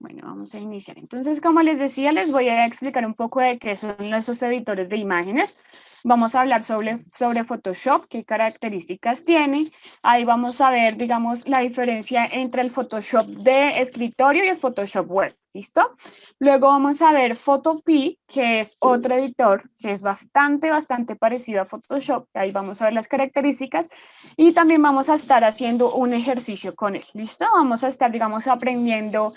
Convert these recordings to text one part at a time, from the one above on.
Bueno, vamos a iniciar. Entonces, como les decía, les voy a explicar un poco de qué son esos editores de imágenes. Vamos a hablar sobre Photoshop, qué características tiene. Ahí vamos a ver, digamos, la diferencia entre el Photoshop de escritorio y el Photoshop web. ¿Listo? Luego vamos a ver Photopea, que es otro editor que es bastante parecido a Photoshop. Ahí vamos a ver las características y también vamos a estar haciendo un ejercicio con él. ¿Listo? Vamos a estar, digamos, aprendiendo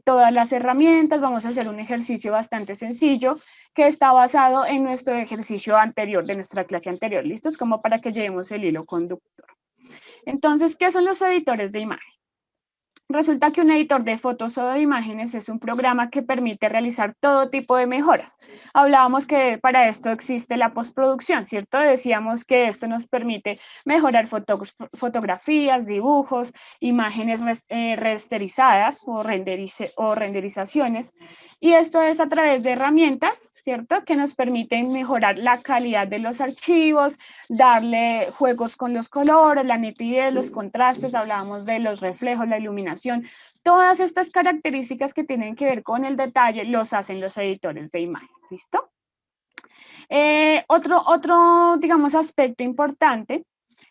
todas las herramientas. Vamos a hacer un ejercicio bastante sencillo que está basado en nuestro ejercicio anterior, de nuestra clase anterior. ¿Listos? Como para que llevemos el hilo conductor. Entonces, ¿qué son los editores de imagen? Resulta que un editor de fotos o de imágenes es un programa que permite realizar todo tipo de mejoras. Hablábamos que para esto existe la postproducción, ¿cierto? Decíamos que esto nos permite mejorar fotografías, dibujos, imágenes rasterizadas o renderizaciones. Y esto es a través de herramientas, ¿cierto? Que nos permiten mejorar la calidad de los archivos, darle juegos con los colores, la nitidez, los contrastes, hablábamos de los reflejos, la iluminación. Todas estas características que tienen que ver con el detalle los hacen los editores de imagen. ¿Listo? Otro, digamos, aspecto importante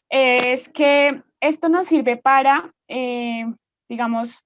es que esto nos sirve para, digamos,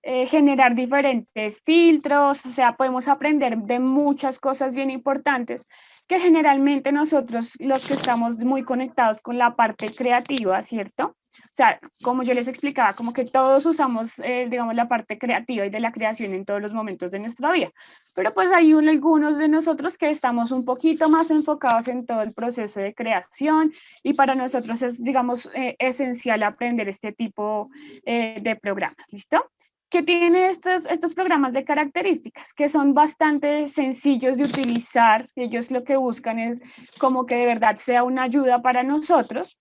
generar diferentes filtros, o sea, podemos aprender de muchas cosas bien importantes que generalmente nosotros, los que estamos muy conectados con la parte creativa, ¿cierto? O sea, como yo les explicaba, como que todos usamos, digamos, la parte creativa y de la creación en todos los momentos de nuestra vida, pero pues hay algunos de nosotros que estamos un poquito más enfocados en todo el proceso de creación y para nosotros es, digamos, esencial aprender este tipo de programas, ¿listo? Que tiene estos programas de características que son bastante sencillos de utilizar. Ellos lo que buscan es como que de verdad sea una ayuda para nosotros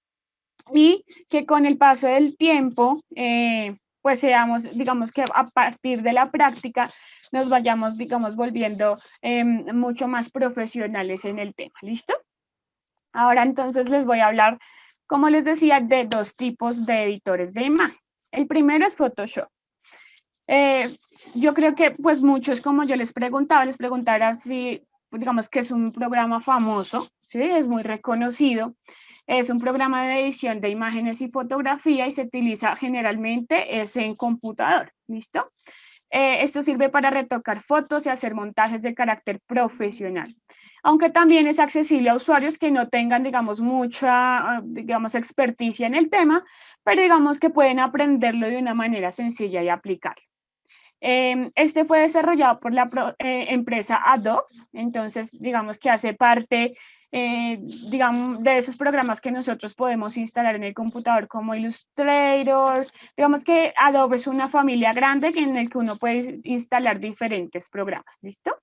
y que con el paso del tiempo, pues seamos, digamos que a partir de la práctica nos vayamos, digamos, volviendo mucho más profesionales en el tema. ¿Listo? Ahora entonces les voy a hablar, como les decía, de dos tipos de editores de imagen. El primero es Photoshop. Eh, yo creo que pues muchos, como yo les preguntara si, digamos que es un programa famoso, ¿sí? Es muy reconocido, es un programa de edición de imágenes y fotografía y se utiliza generalmente es en computador, ¿listo? Esto sirve para retocar fotos y hacer montajes de carácter profesional, aunque también es accesible a usuarios que no tengan, digamos, mucha, digamos, experticia en el tema, pero digamos que pueden aprenderlo de una manera sencilla y aplicarlo. Este fue desarrollado por la empresa Adobe, entonces digamos que hace parte, digamos, de esos programas que nosotros podemos instalar en el computador como Illustrator. Digamos que Adobe es una familia grande en el que uno puede instalar diferentes programas, ¿listo?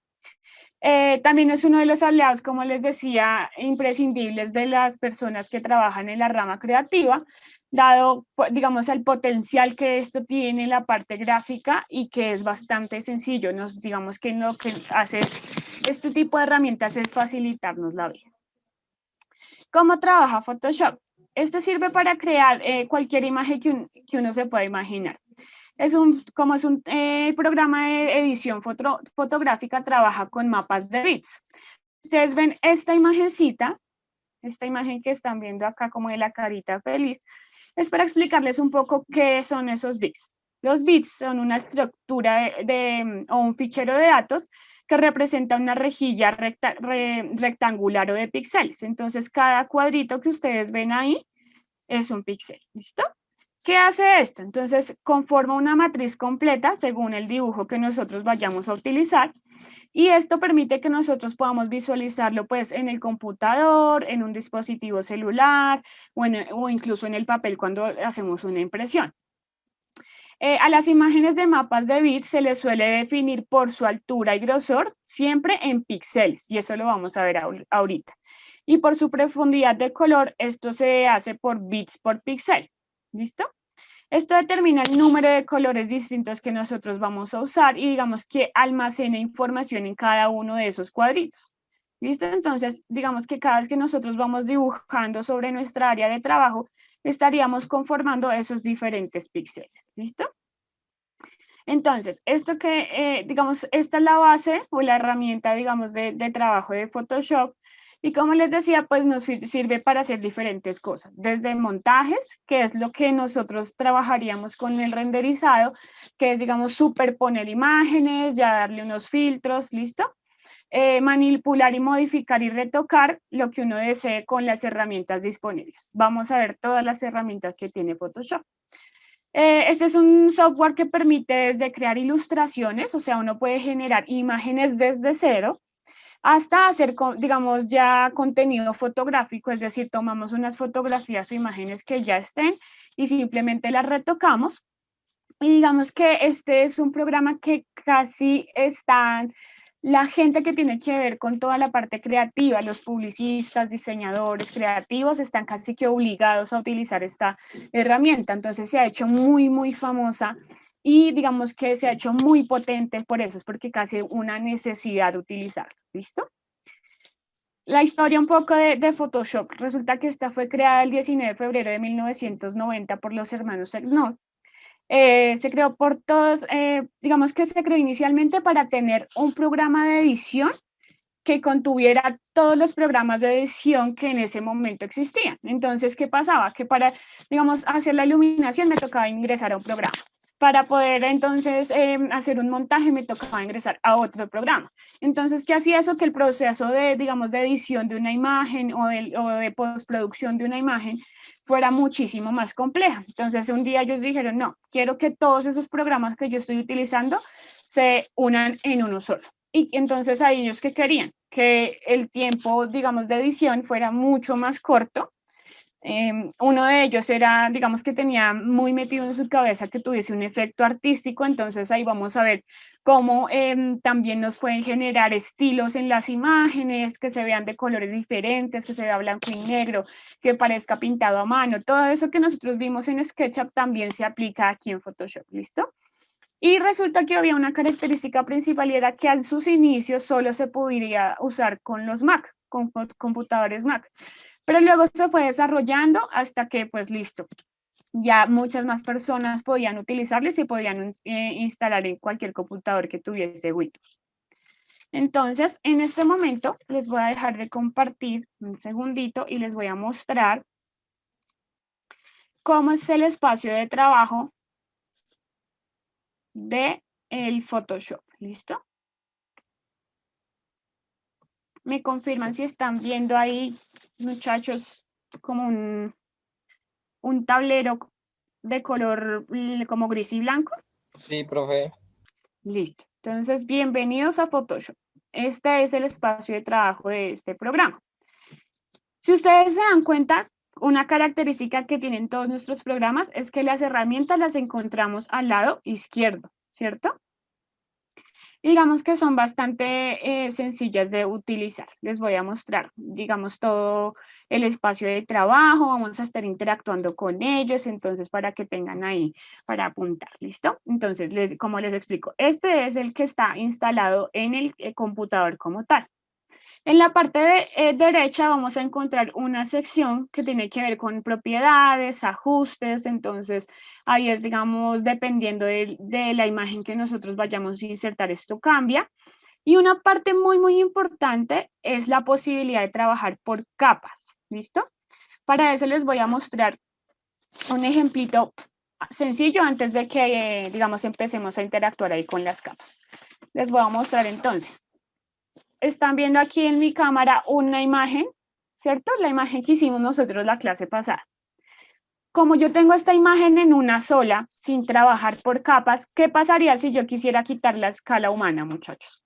También es uno de los aliados, como les decía, imprescindibles de las personas que trabajan en la rama creativa, dado, digamos, el potencial que esto tiene en la parte gráfica y que es bastante sencillo. Digamos que lo que hace este tipo de herramientas es facilitarnos la vida. ¿Cómo trabaja Photoshop? Este sirve para crear cualquier imagen que uno se pueda imaginar. Como es un programa de edición fotográfica, trabaja con mapas de bits. Ustedes ven esta imagencita, esta imagen que están viendo acá como de la carita feliz, es para explicarles un poco qué son esos bits. Los bits son una estructura o un fichero de datos que representa una rejilla rectangular o de píxeles. Entonces, cada cuadrito que ustedes ven ahí es un píxel. ¿Listo? ¿Qué hace esto? Entonces, conforma una matriz completa según el dibujo que nosotros vayamos a utilizar y esto permite que nosotros podamos visualizarlo pues en el computador, en un dispositivo celular o incluso en el papel cuando hacemos una impresión. A las imágenes de mapas de bits se les suele definir por su altura y grosor siempre en píxeles y eso lo vamos a ver ahorita. Y por su profundidad de color, esto se hace por bits por píxel. ¿Listo? Esto determina el número de colores distintos que nosotros vamos a usar y digamos que almacena información en cada uno de esos cuadritos. ¿Listo? Entonces, digamos que cada vez que nosotros vamos dibujando sobre nuestra área de trabajo, estaríamos conformando esos diferentes píxeles. ¿Listo? Entonces, esto que, digamos, esta es la base o la herramienta, digamos, de trabajo de Photoshop. Y como les decía, pues nos sirve para hacer diferentes cosas, desde montajes, que es lo que nosotros trabajaríamos con el renderizado, que es, digamos, superponer imágenes, ya darle unos filtros, ¿listo? Manipular y modificar y retocar lo que uno desee con las herramientas disponibles. Vamos a ver todas las herramientas que tiene Photoshop. Este es un software que permite desde crear ilustraciones, o sea, uno puede generar imágenes desde cero, hasta hacer, digamos, ya contenido fotográfico, es decir, tomamos unas fotografías o imágenes que ya estén y simplemente las retocamos. Y digamos que este es un programa que casi están la gente que tiene que ver con toda la parte creativa, los publicistas, diseñadores, creativos, están casi que obligados a utilizar esta herramienta. Entonces se ha hecho muy, muy famosa y digamos que se ha hecho muy potente por eso, es porque casi una necesidad de utilizarlo. ¿Listo? La historia un poco de Photoshop. Resulta que esta fue creada el 19 de febrero de 1990 por los hermanos Selknor. Se creó por todos, digamos que se creó inicialmente para tener un programa de edición que contuviera todos los programas de edición que en ese momento existían. Entonces, ¿qué pasaba? Que para, digamos, hacer la iluminación me tocaba ingresar a un programa. Para poder entonces hacer un montaje me tocaba ingresar a otro programa. Entonces, ¿qué hacía eso? Que el proceso de, digamos, de edición de una imagen o de postproducción de una imagen fuera muchísimo más compleja. Entonces, un día ellos dijeron, no, quiero que todos esos programas que yo estoy utilizando se unan en uno solo. Y entonces a ellos que querían que el tiempo, digamos, de edición fuera mucho más corto. Uno de ellos era, digamos que tenía muy metido en su cabeza que tuviese un efecto artístico, entonces ahí vamos a ver cómo también nos pueden generar estilos en las imágenes, que se vean de colores diferentes, que se vea blanco y negro, que parezca pintado a mano. Todo eso que nosotros vimos en SketchUp también se aplica aquí en Photoshop, ¿listo? Y resulta que había una característica principal y era que a sus inicios solo se podría usar con los Mac, con computadores Mac. Pero luego se fue desarrollando hasta que, pues listo, ya muchas más personas podían utilizarlo y se podían instalar en cualquier computador que tuviese Windows. Entonces, en este momento les voy a dejar de compartir un segundito y les voy a mostrar cómo es el espacio de trabajo de el Photoshop. ¿Listo? Me confirman si están viendo ahí, muchachos, como un tablero de color como gris y blanco. Sí, profe. Listo. Entonces, bienvenidos a Photoshop. Este es el espacio de trabajo de este programa. Si ustedes se dan cuenta, una característica que tienen todos nuestros programas es que las herramientas las encontramos al lado izquierdo, ¿cierto? Digamos que son bastante sencillas de utilizar. Les voy a mostrar, digamos, todo el espacio de trabajo. Vamos a estar interactuando con ellos, entonces, para que tengan ahí para apuntar, ¿listo? Entonces, como les explico, este es el que está instalado en el computador como tal. En la parte derecha vamos a encontrar una sección que tiene que ver con propiedades, ajustes, entonces ahí es, digamos, dependiendo de la imagen que nosotros vayamos a insertar, esto cambia. Y una parte muy, muy importante es la posibilidad de trabajar por capas, ¿listo? Para eso les voy a mostrar un ejemplito sencillo antes de que, digamos, empecemos a interactuar ahí con las capas. Les voy a mostrar entonces. Están viendo aquí en mi cámara una imagen, ¿cierto? La imagen que hicimos nosotros la clase pasada. Como yo tengo esta imagen en una sola, sin trabajar por capas, ¿qué pasaría si yo quisiera quitar la escala humana, muchachos?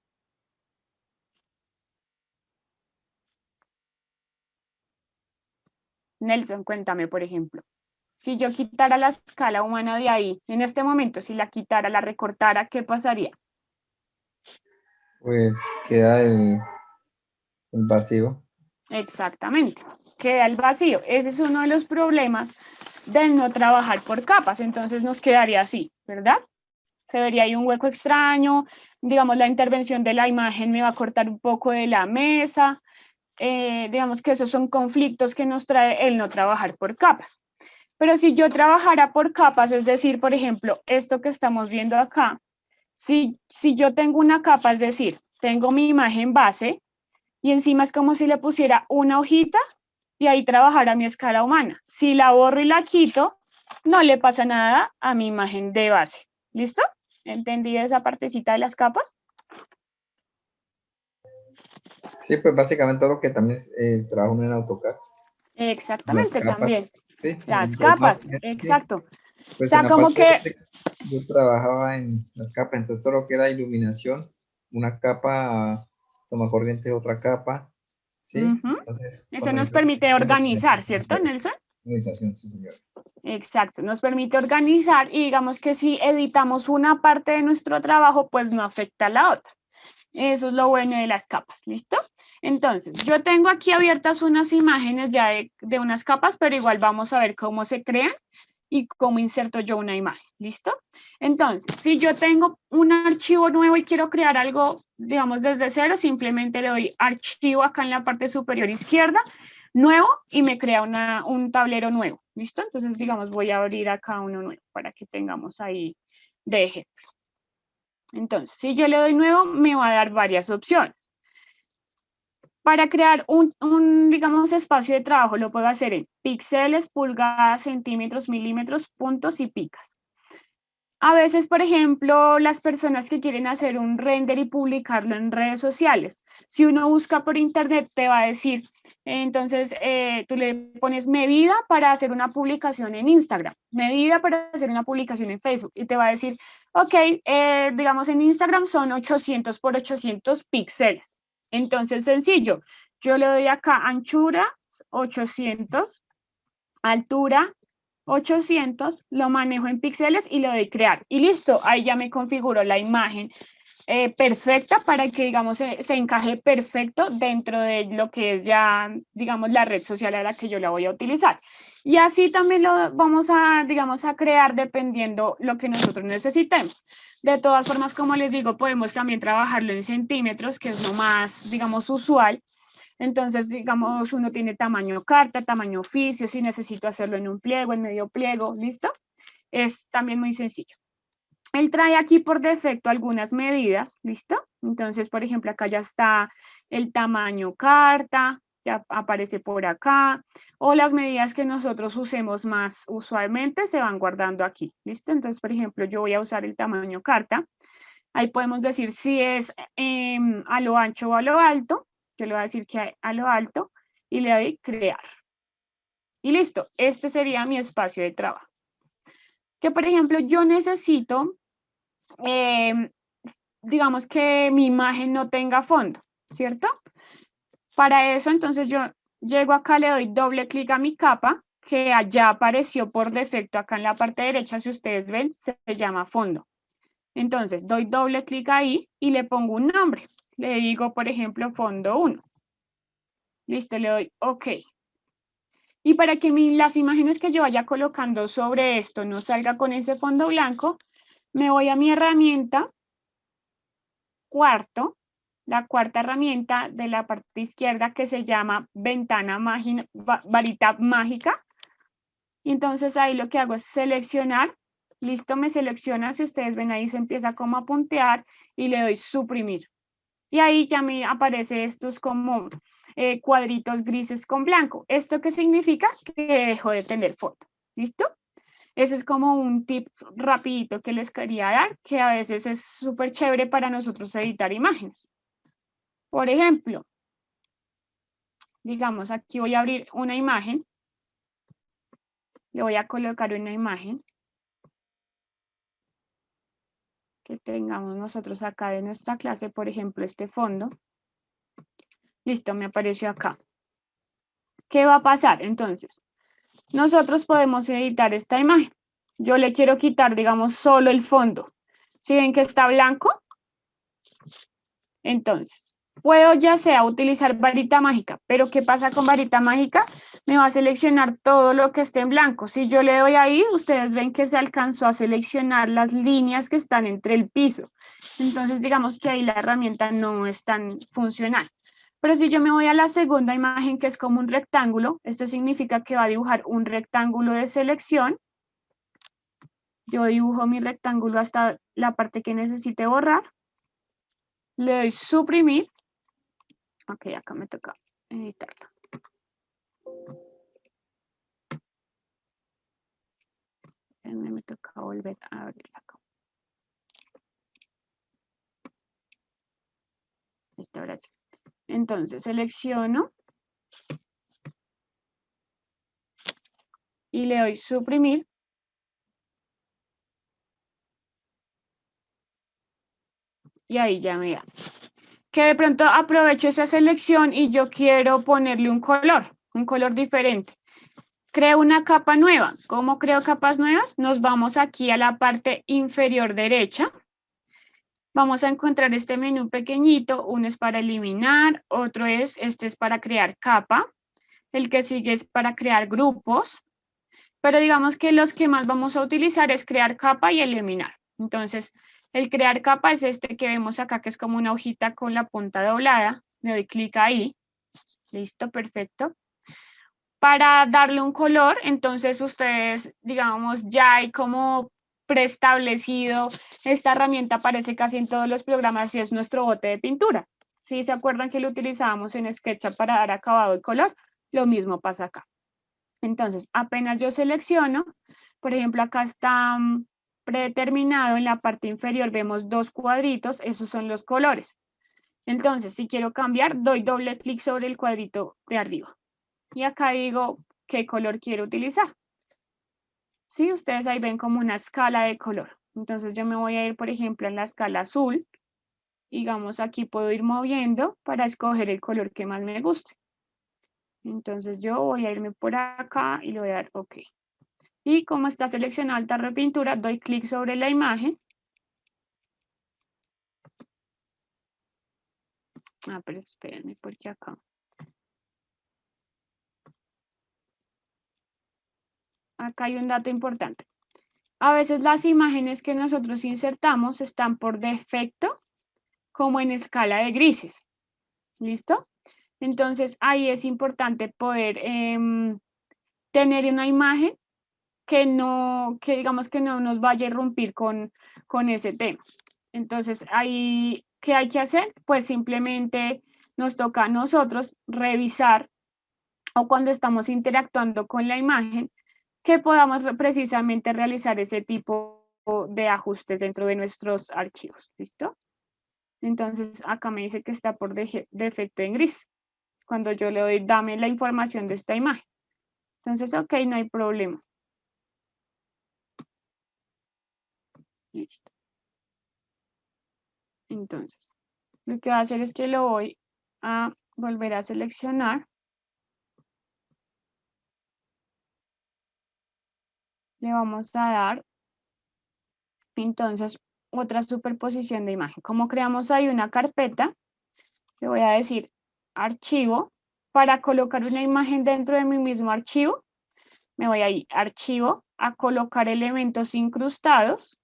Nelson, cuéntame, por ejemplo. Si yo quitara la escala humana de ahí, en este momento, si la quitara, la recortara, ¿qué pasaría? Pues queda el vacío. Exactamente, queda el vacío. Ese es uno de los problemas de no trabajar por capas, entonces nos quedaría así, ¿verdad? Se vería ahí un hueco extraño, digamos, la intervención de la imagen me va a cortar un poco de la mesa, digamos que esos son conflictos que nos trae el no trabajar por capas. Pero si yo trabajara por capas, es decir, por ejemplo, esto que estamos viendo acá, Si yo tengo una capa, es decir, tengo mi imagen base y encima es como si le pusiera una hojita y ahí trabajara mi escala humana. Si la borro y la quito, no le pasa nada a mi imagen de base. ¿Listo? ¿Entendí esa partecita de las capas? Sí, pues básicamente todo lo que también trabajo en AutoCAD. Las Exactamente, capas, también. sí. Las Yo capas, sí, exacto. O pues en sea, la como parte que, eléctrica yo trabajaba en las capas, entonces todo lo que era iluminación, una capa, toma corriente, otra capa, ¿sí? ujú, Entonces, eso cuando nos necesito permite organizar, ¿cierto, la Nelson? organización, sí, señor. Exacto, nos permite organizar y digamos que si editamos una parte de nuestro trabajo, pues no afecta a la otra. Eso es lo bueno de las capas, ¿listo? Entonces, yo tengo aquí abiertas unas imágenes ya de unas capas, pero igual vamos a ver cómo se crean y cómo inserto yo una imagen, ¿listo? Entonces, si yo tengo un archivo nuevo y quiero crear algo, digamos, desde cero, simplemente le doy archivo acá en la parte superior izquierda, nuevo, y me crea un tablero nuevo, ¿listo? Entonces, digamos, voy a abrir acá uno nuevo para que tengamos ahí de ejemplo. Entonces, si yo le doy nuevo, me va a dar varias opciones. Para crear digamos, espacio de trabajo, lo puedo hacer en píxeles, pulgadas, centímetros, milímetros, puntos y picas. A veces, por ejemplo, las personas que quieren hacer un render y publicarlo en redes sociales, si uno busca por internet, te va a decir, entonces tú le pones medida para hacer una publicación en Instagram, medida para hacer una publicación en Facebook, y te va a decir, ok, digamos en Instagram son 800 por 800 píxeles. Entonces, sencillo, yo le doy acá anchura 800, altura 800, lo manejo en píxeles y le doy crear. Y listo, ahí ya me configuro la imagen perfecta para que, digamos, se encaje perfecto dentro de lo que es ya, digamos, la red social a la que yo la voy a utilizar. Y así también lo vamos a, digamos, a crear dependiendo lo que nosotros necesitemos. De todas formas, como les digo, podemos también trabajarlo en centímetros, que es lo más, digamos, usual. Entonces, digamos, uno tiene tamaño carta, tamaño oficio, si necesito hacerlo en un pliego, en medio pliego, ¿listo? Es también muy sencillo. Él trae aquí por defecto algunas medidas, ¿listo? Entonces, por ejemplo, acá ya está el tamaño carta, ya aparece por acá, o las medidas que nosotros usemos más usualmente se van guardando aquí, ¿listo? Entonces, por ejemplo, yo voy a usar el tamaño carta. Ahí podemos decir si es a lo ancho o a lo alto. Yo le voy a decir que a lo alto y le doy crear. Y listo, este sería mi espacio de trabajo. Que por ejemplo yo necesito, eh, digamos que mi imagen no tenga fondo, ¿cierto? Para eso entonces yo llego acá, le doy doble clic a mi capa, que allá apareció por defecto acá en la parte derecha, si ustedes ven, se llama fondo. Entonces doy doble clic ahí y le pongo un nombre. Le digo, por ejemplo, fondo 1. Listo, le doy OK. Y para que las imágenes que yo vaya colocando sobre esto no salga con ese fondo blanco, me voy a mi herramienta, cuarto, la cuarta herramienta de la parte izquierda que se llama ventana mágica, varita mágica. Y entonces ahí lo que hago es seleccionar. Listo, me selecciona. Si ustedes ven ahí se empieza como a puntear y le doy suprimir. Y ahí ya me aparece estos como cuadritos grises con blanco. ¿Esto qué significa? Que dejo de tener foto. ¿Listo? Ese es como un tip rapidito que les quería dar, que a veces es súper chévere para nosotros editar imágenes. Por ejemplo, digamos, aquí voy a abrir una imagen. Le voy a colocar una imagen que tengamos nosotros acá de nuestra clase, por ejemplo, este fondo. Listo, me apareció acá. ¿Qué va a pasar? Entonces, nosotros podemos editar esta imagen. Yo le quiero quitar, digamos, solo el fondo. Si ven que está blanco, entonces, puedo ya sea utilizar varita mágica, pero ¿qué pasa con varita mágica? Me va a seleccionar todo lo que esté en blanco. Si yo le doy ahí, ustedes ven que se alcanzó a seleccionar las líneas que están entre el piso. Entonces, digamos que ahí la herramienta no es tan funcional. Pero si yo me voy a la segunda imagen, que es como un rectángulo, esto significa que va a dibujar un rectángulo de selección. Yo dibujo mi rectángulo hasta la parte que necesite borrar. Le doy suprimir. Ok, acá me toca editarlo. Me toca volver a abrirla acá. Listo, ahora sí. Entonces selecciono y le doy suprimir. Y ahí ya me da. Que de pronto aprovecho esa selección y yo quiero ponerle un color diferente. Creo una capa nueva. ¿Cómo creo capas nuevas? Nos vamos aquí a la parte inferior derecha. Vamos a encontrar este menú pequeñito. Uno es para eliminar, otro es, este es para crear capa. El que sigue es para crear grupos. Pero digamos que los que más vamos a utilizar es crear capa y eliminar. Entonces, el crear capa es este que vemos acá, que es como una hojita con la punta doblada. Le doy clic ahí. Listo, perfecto. Para darle un color, entonces ustedes, digamos, ya hay como preestablecido, esta herramienta aparece casi en todos los programas y es nuestro bote de pintura. ¿Sí se acuerdan que lo utilizábamos en SketchUp para dar acabado y color? Lo mismo pasa acá. Entonces, apenas yo selecciono, por ejemplo, acá está predeterminado en la parte inferior, vemos dos cuadritos, esos son los colores. Entonces, si quiero cambiar, doy doble clic sobre el cuadrito de arriba. Y acá digo qué color quiero utilizar. Sí, ustedes ahí ven como una escala de color. Entonces, yo me voy a ir, por ejemplo, en la escala azul. Digamos, aquí puedo ir moviendo para escoger el color que más me guste. Entonces, yo voy a irme por acá y le voy a dar OK. Y como está seleccionado el tarro de pintura, doy clic sobre la imagen. Pero espérenme, porque acá. Acá hay un dato importante. A veces las imágenes que nosotros insertamos están por defecto como en escala de grises. ¿Listo? Entonces ahí es importante poder tener una imagen que digamos que no nos vaya a irrumpir con ese tema. Entonces ahí, ¿qué hay que hacer? Pues simplemente nos toca a nosotros revisar o cuando estamos interactuando con la imagen, que podamos precisamente realizar ese tipo de ajustes dentro de nuestros archivos. ¿Listo? Entonces acá me dice que está por defecto en gris. Cuando yo le doy, dame la información de esta imagen. Entonces, ok, no hay problema. Listo. Entonces, lo que voy a hacer es que lo voy a volver a seleccionar. Le vamos a dar, entonces, otra superposición de imagen. Como creamos ahí una carpeta, le voy a decir archivo. Para colocar una imagen dentro de mi mismo archivo, me voy a ir archivo, a colocar elementos incrustados.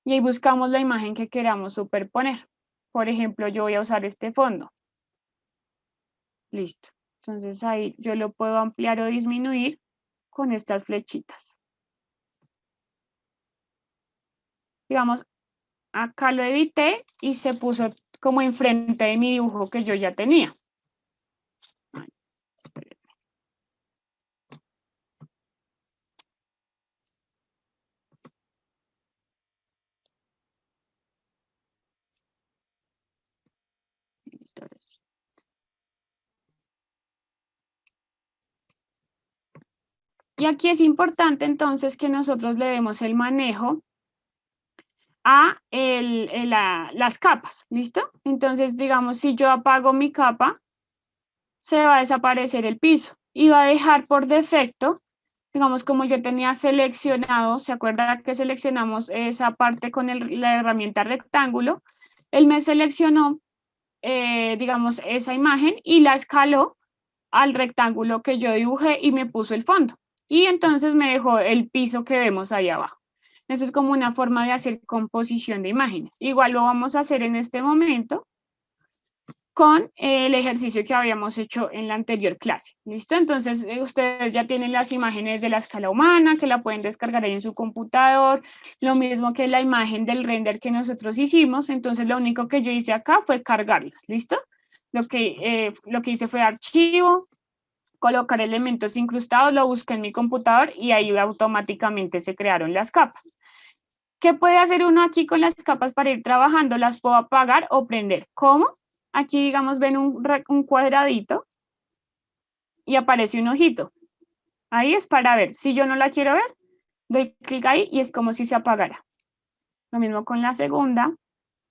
Y ahí buscamos la imagen que queramos superponer. Por ejemplo, yo voy a usar este fondo. Listo. Entonces ahí yo lo puedo ampliar o disminuir con estas flechitas. Digamos, acá lo edité y se puso como enfrente de mi dibujo que yo ya tenía. Ay, espérenme. Listo, ahora sí. Y aquí es importante entonces que nosotros le demos el manejo a las capas, ¿listo? Entonces, digamos, si yo apago mi capa, se va a desaparecer el piso y va a dejar por defecto, digamos, como yo tenía seleccionado, ¿se acuerda que seleccionamos esa parte con la herramienta rectángulo? Él me seleccionó, digamos, esa imagen y la escaló al rectángulo que yo dibujé y me puso el fondo. Y entonces me dejó el piso que vemos ahí abajo. Esa es como una forma de hacer composición de imágenes. Igual lo vamos a hacer en este momento con el ejercicio que habíamos hecho en la anterior clase. ¿Listo? Entonces, ustedes ya tienen las imágenes de la escala humana, que la pueden descargar ahí en su computador, lo mismo que la imagen del render que nosotros hicimos. Entonces, lo único que yo hice acá fue cargarlas. ¿Listo? Lo que hice fue archivo, colocar elementos incrustados, lo busqué en mi computador y ahí automáticamente se crearon las capas. ¿Qué puede hacer uno aquí con las capas para ir trabajando? Las puedo apagar o prender. ¿Cómo? Aquí, digamos, ven un cuadradito y aparece un ojito. Ahí es para ver. Si yo no la quiero ver, doy clic ahí y es como si se apagara. Lo mismo con la segunda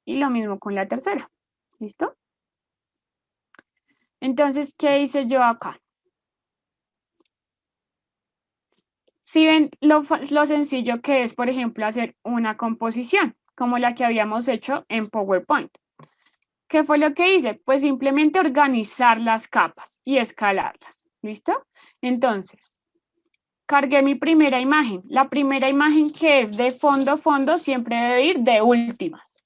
y lo mismo con la tercera. ¿Listo? Entonces, ¿qué hice yo acá? Si ven lo sencillo que es, por ejemplo, hacer una composición, como la que habíamos hecho en PowerPoint. ¿Qué fue lo que hice? Pues simplemente organizar las capas y escalarlas. ¿Listo? Entonces, cargué mi primera imagen. La primera imagen que es de fondo, siempre debe ir de últimas.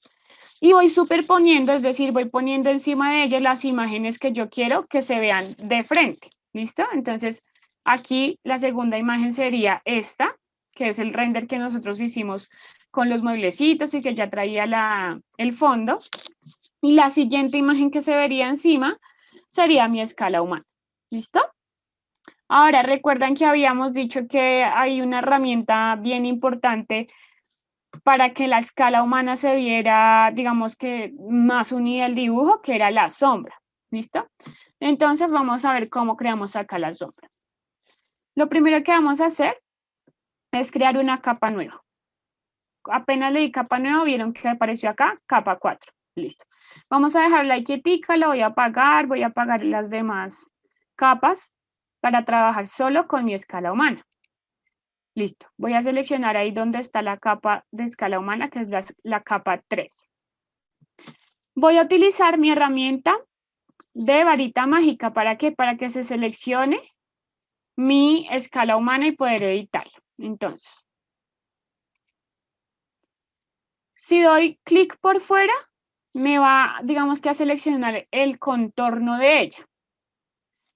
Y voy superponiendo, es decir, voy poniendo encima de ellas las imágenes que yo quiero que se vean de frente. ¿Listo? Entonces, aquí la segunda imagen sería esta, que es el render que nosotros hicimos con los mueblecitos y que ya traía el fondo. Y la siguiente imagen que se vería encima sería mi escala humana. ¿Listo? Ahora, recuerdan que habíamos dicho que hay una herramienta bien importante para que la escala humana se viera, digamos que más unida al dibujo, que era la sombra. ¿Listo? Entonces vamos a ver cómo creamos acá la sombra. Lo primero que vamos a hacer es crear una capa nueva. Apenas le di capa nueva, vieron que apareció acá, capa 4. Listo. Vamos a dejarla ahí quietica, la voy a apagar las demás capas para trabajar solo con mi escala humana. Listo. Voy a seleccionar ahí donde está la capa de escala humana, que es la capa 3. Voy a utilizar mi herramienta de varita mágica. ¿Para qué? Para que se seleccione mi escala humana y poder editarla. Entonces, si doy clic por fuera, me va, digamos que a seleccionar el contorno de ella.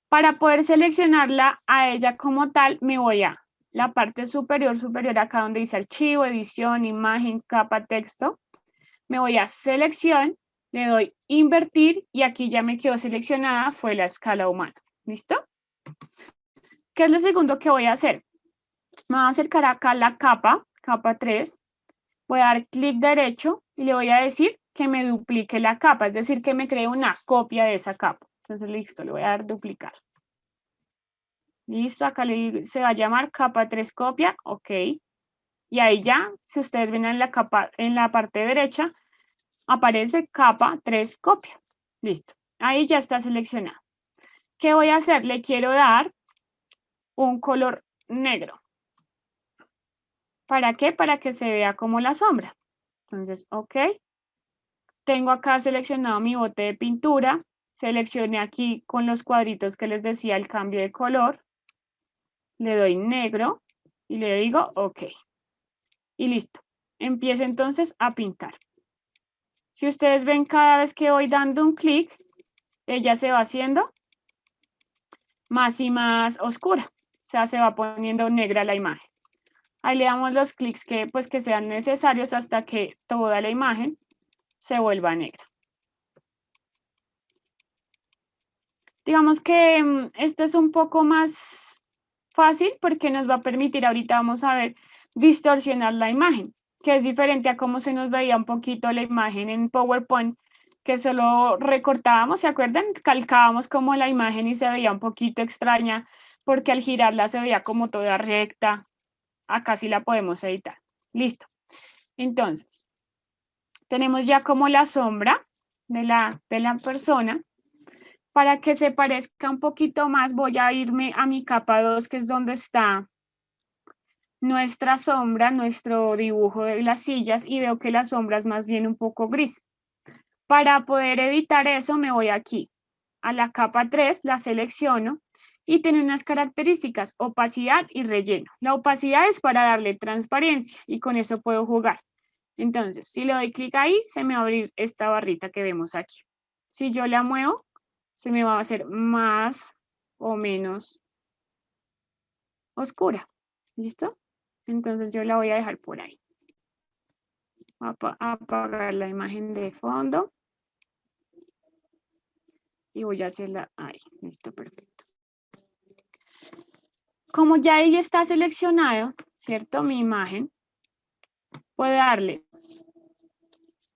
Para poder seleccionarla a ella como tal, me voy a la parte superior, acá donde dice archivo, edición, imagen, capa, texto. Me voy a selección, le doy invertir y aquí ya me quedó seleccionada, fue la escala humana. ¿Listo? ¿Qué es lo segundo que voy a hacer? Me voy a acercar acá a la capa 3. Voy a dar clic derecho y le voy a decir que me duplique la capa, es decir, que me cree una copia de esa capa. Entonces, listo, le voy a dar duplicar. Listo, acá se va a llamar capa 3 copia, ok. Y ahí ya, si ustedes ven en la parte derecha, aparece capa 3 copia. Listo, ahí ya está seleccionado. ¿Qué voy a hacer? Le quiero dar un color negro. ¿Para qué? Para que se vea como la sombra. Entonces, ok. Tengo acá seleccionado mi bote de pintura. Seleccioné aquí con los cuadritos que les decía el cambio de color. Le doy negro y le digo ok. Y listo. Empiezo entonces a pintar. Si ustedes ven, cada vez que voy dando un clic, ella se va haciendo más y más oscura. O sea, se va poniendo negra la imagen. Ahí le damos los clics que sean necesarios hasta que toda la imagen se vuelva negra. Digamos que esto es un poco más fácil porque nos va a permitir, ahorita vamos a ver, distorsionar la imagen, que es diferente a cómo se nos veía un poquito la imagen en PowerPoint, que solo recortábamos, ¿se acuerdan? Calcábamos como la imagen y se veía un poquito extraña porque al girarla se veía como toda recta. Acá sí la podemos editar. Listo. Entonces, tenemos ya como la sombra de la persona. Para que se parezca un poquito más, voy a irme a mi capa 2, que es donde está nuestra sombra, nuestro dibujo de las sillas, y veo que la sombra es más bien un poco gris. Para poder editar eso, me voy aquí a la capa 3, la selecciono y tiene unas características, opacidad y relleno. La opacidad es para darle transparencia y con eso puedo jugar. Entonces, si le doy clic ahí, se me va a abrir esta barrita que vemos aquí. Si yo la muevo, se me va a hacer más o menos oscura. ¿Listo? Entonces yo la voy a dejar por ahí. Apagar la imagen de fondo. Y voy a hacerla ahí. Listo, perfecto. Como ya ahí está seleccionado, ¿cierto? Mi imagen, puedo darle,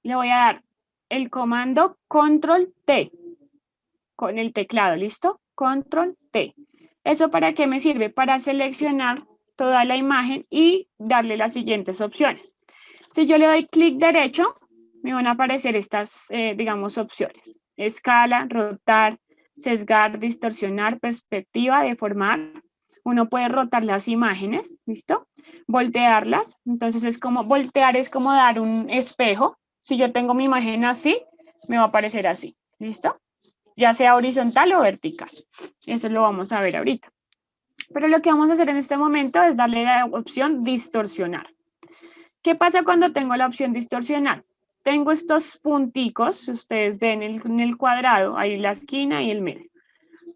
le voy a dar el comando Control T con el teclado, ¿listo? Control T. ¿Eso para qué me sirve? Para seleccionar toda la imagen y darle las siguientes opciones. Si yo le doy clic derecho, me van a aparecer estas, digamos, opciones. Escala, rotar, sesgar, distorsionar, perspectiva, deformar. Uno puede rotar las imágenes, ¿listo? Voltearlas. Entonces es como, voltear es como dar un espejo. Si yo tengo mi imagen así, me va a aparecer así, ¿listo? Ya sea horizontal o vertical. Eso lo vamos a ver ahorita. Pero lo que vamos a hacer en este momento es darle la opción distorsionar. ¿Qué pasa cuando tengo la opción distorsionar? Tengo estos punticos, si ustedes ven en el cuadrado, ahí la esquina y el medio.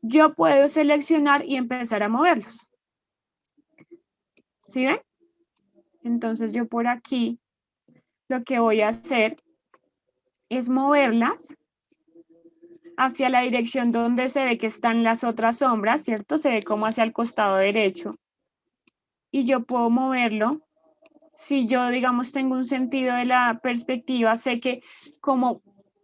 Yo puedo seleccionar y empezar a moverlos. ¿Sí ven? Entonces yo por aquí lo que voy a hacer es moverlas hacia la dirección donde se ve que están las otras sombras, ¿cierto? Se ve como hacia el costado derecho. Y yo puedo moverlo. Si yo, digamos, tengo un sentido de la perspectiva, sé que como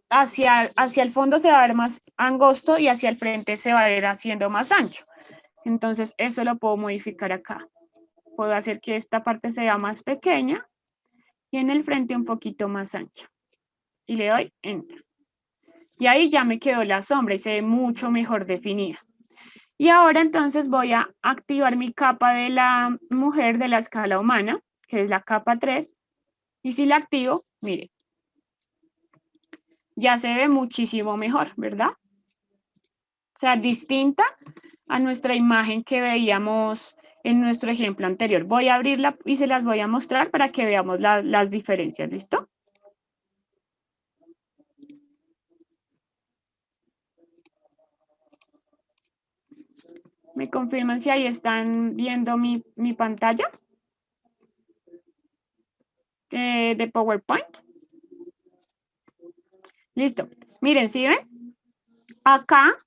hacia el fondo se va a ver más angosto y hacia el frente se va a ir haciendo más ancho. Entonces, eso lo puedo modificar acá. Puedo hacer que esta parte sea más pequeña y en el frente un poquito más ancho. Y le doy Enter. Y ahí ya me quedó la sombra y se ve mucho mejor definida. Y ahora entonces voy a activar mi capa de la mujer de la escala humana, que es la capa 3. Y si la activo, mire, ya se ve muchísimo mejor, ¿verdad? O sea, distinta a nuestra imagen que veíamos en nuestro ejemplo anterior. Voy a abrirla y se las voy a mostrar para que veamos las diferencias, ¿listo? ¿Me confirman si ahí están viendo mi pantalla de PowerPoint? Listo. Miren, ¿sí ven? Acá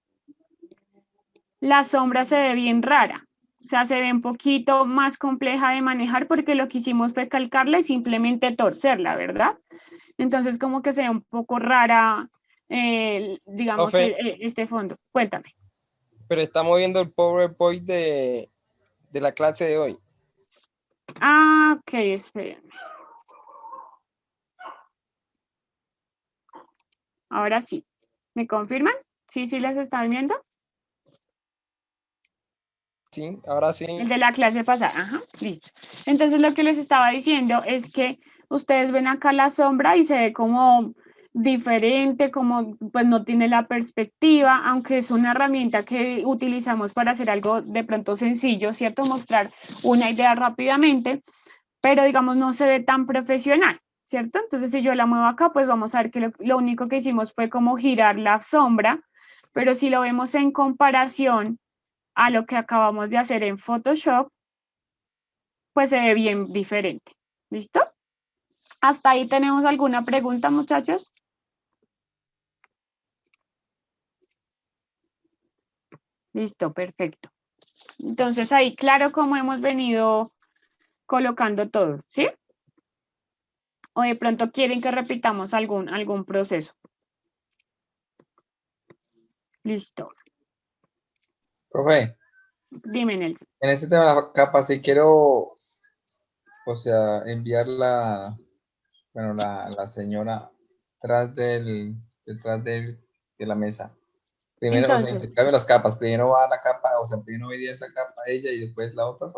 la sombra se ve bien rara. O sea, se ve un poquito más compleja de manejar porque lo que hicimos fue calcarla y simplemente torcerla, ¿verdad? Entonces, como que se ve un poco rara, digamos, Profe, este fondo. Cuéntame. pero estamos viendo el PowerPoint de la clase de hoy. Ah, ok, espérenme. Ahora sí. ¿Me confirman? Sí, sí las están viendo. Sí, ahora sí. El de la clase pasada. Ajá, listo. Entonces, lo que les estaba diciendo es que ustedes ven acá la sombra y se ve como diferente, como pues no tiene la perspectiva, aunque es una herramienta que utilizamos para hacer algo de pronto sencillo, ¿cierto? Mostrar una idea rápidamente, pero digamos no se ve tan profesional, ¿cierto? Entonces si yo la muevo acá, pues vamos a ver que lo único que hicimos fue como girar la sombra, pero si lo vemos en comparación a lo que acabamos de hacer en Photoshop, pues se ve bien diferente. ¿Listo? ¿Hasta ahí tenemos alguna pregunta, muchachos? Listo, perfecto. Entonces ahí, claro cómo hemos venido colocando todo, ¿sí? O de pronto quieren que repitamos algún proceso. Listo. Profe, Dime, Nelson. en este tema de la capa, si quiero, o sea, enviar bueno, la señora detrás de la mesa. Primero, o sea, Entonces, intercambio las capas. Primero va la capa, o sea, primero iría esa capa ella y después la otra.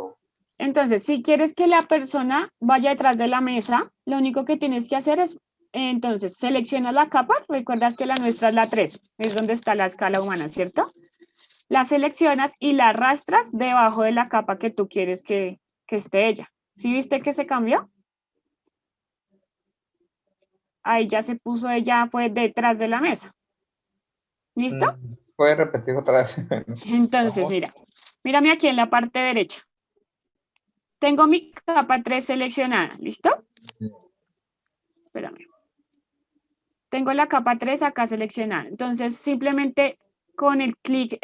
si quieres que la persona vaya detrás de la mesa, lo único que tienes que hacer es, entonces, seleccionas la capa, recuerdas que la nuestra es la 3, es donde está la escala humana, ¿cierto? La seleccionas y la arrastras debajo de la capa que tú quieres que esté ella. ¿Sí viste que se cambió? Ahí ya se puso ella, fue detrás de la mesa. ¿Listo? ¿Puedes repetir otra vez? Entonces, Vamos. mírame aquí en la parte derecha. Tengo mi capa 3 seleccionada, ¿listo? Espérame. Tengo la capa 3 acá seleccionada. Entonces, simplemente con el clic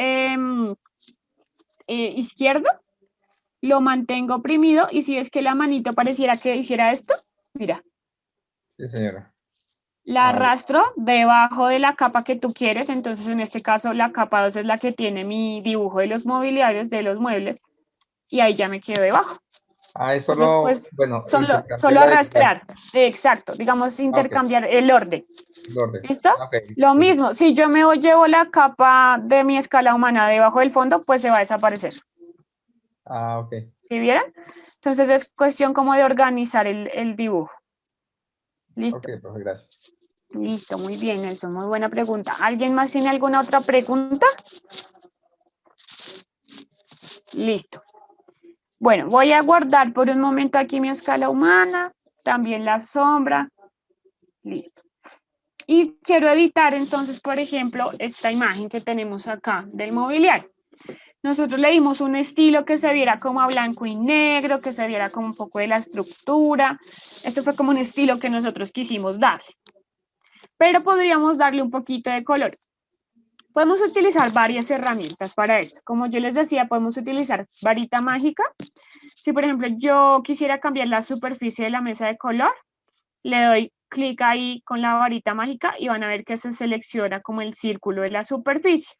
izquierdo, lo mantengo oprimido y si es que la manito pareciera que hiciera esto, mira, Sí, señora. la Ah, arrastro debajo de la capa que tú quieres. Entonces, en este caso, la capa 2 es la que tiene mi dibujo de los mobiliarios, de los muebles, y ahí ya me quedo debajo. es Entonces, solo, pues, bueno, intercambiar solo la dirección. arrastrar. Exacto, digamos, Ok, intercambiar el orden. el orden. ¿Listo? Ok, Lo perfecto. mismo, si yo llevo la capa de mi escala humana debajo del fondo, pues se va a desaparecer. Ok. ¿Sí vieron? Entonces es cuestión como de organizar el dibujo. Ok, ¿Listo? profe, gracias. Listo, muy bien, Nelson, muy buena pregunta. ¿Alguien más tiene alguna otra pregunta? Listo. Bueno, voy a guardar por un momento aquí mi escala humana, también la sombra. Listo. Y quiero editar entonces, por ejemplo, esta imagen que tenemos acá del mobiliario. Nosotros le dimos un estilo que se viera como a blanco y negro, que se viera como un poco de la estructura. Esto fue como un estilo que nosotros quisimos darle. Pero podríamos darle un poquito de color. Podemos utilizar varias herramientas para esto. Como yo les decía, podemos utilizar varita mágica. Si, por ejemplo, yo quisiera cambiar la superficie de la mesa de color, le doy clic ahí con la varita mágica y van a ver que se selecciona como el círculo de la superficie.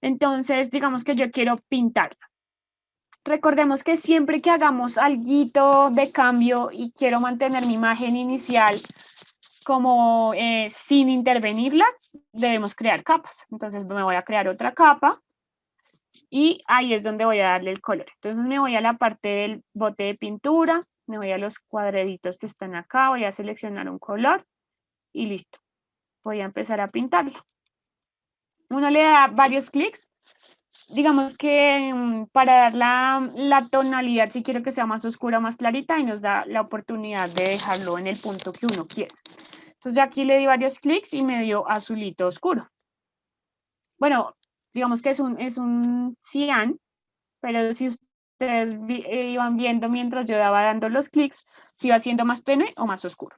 Entonces, digamos que yo quiero pintarla. Recordemos que siempre que hagamos algo de cambio y quiero mantener mi imagen inicial como sin intervenirla, debemos crear capas. Entonces me voy a crear otra capa y ahí es donde voy a darle el color. Entonces me voy a la parte del bote de pintura, me voy a los cuadraditos que están acá, voy a seleccionar un color y listo. Voy a empezar a pintarlo. Uno le da varios clics. Digamos que para dar la tonalidad, si quiero que sea más oscura o más clarita, y nos da la oportunidad de dejarlo en el punto que uno quiera. Entonces ya aquí le di varios clics y me dio azulito oscuro. Bueno, digamos que es un cian, pero si ustedes iban viendo mientras yo dando los clics, si iba siendo más tenue o más oscuro.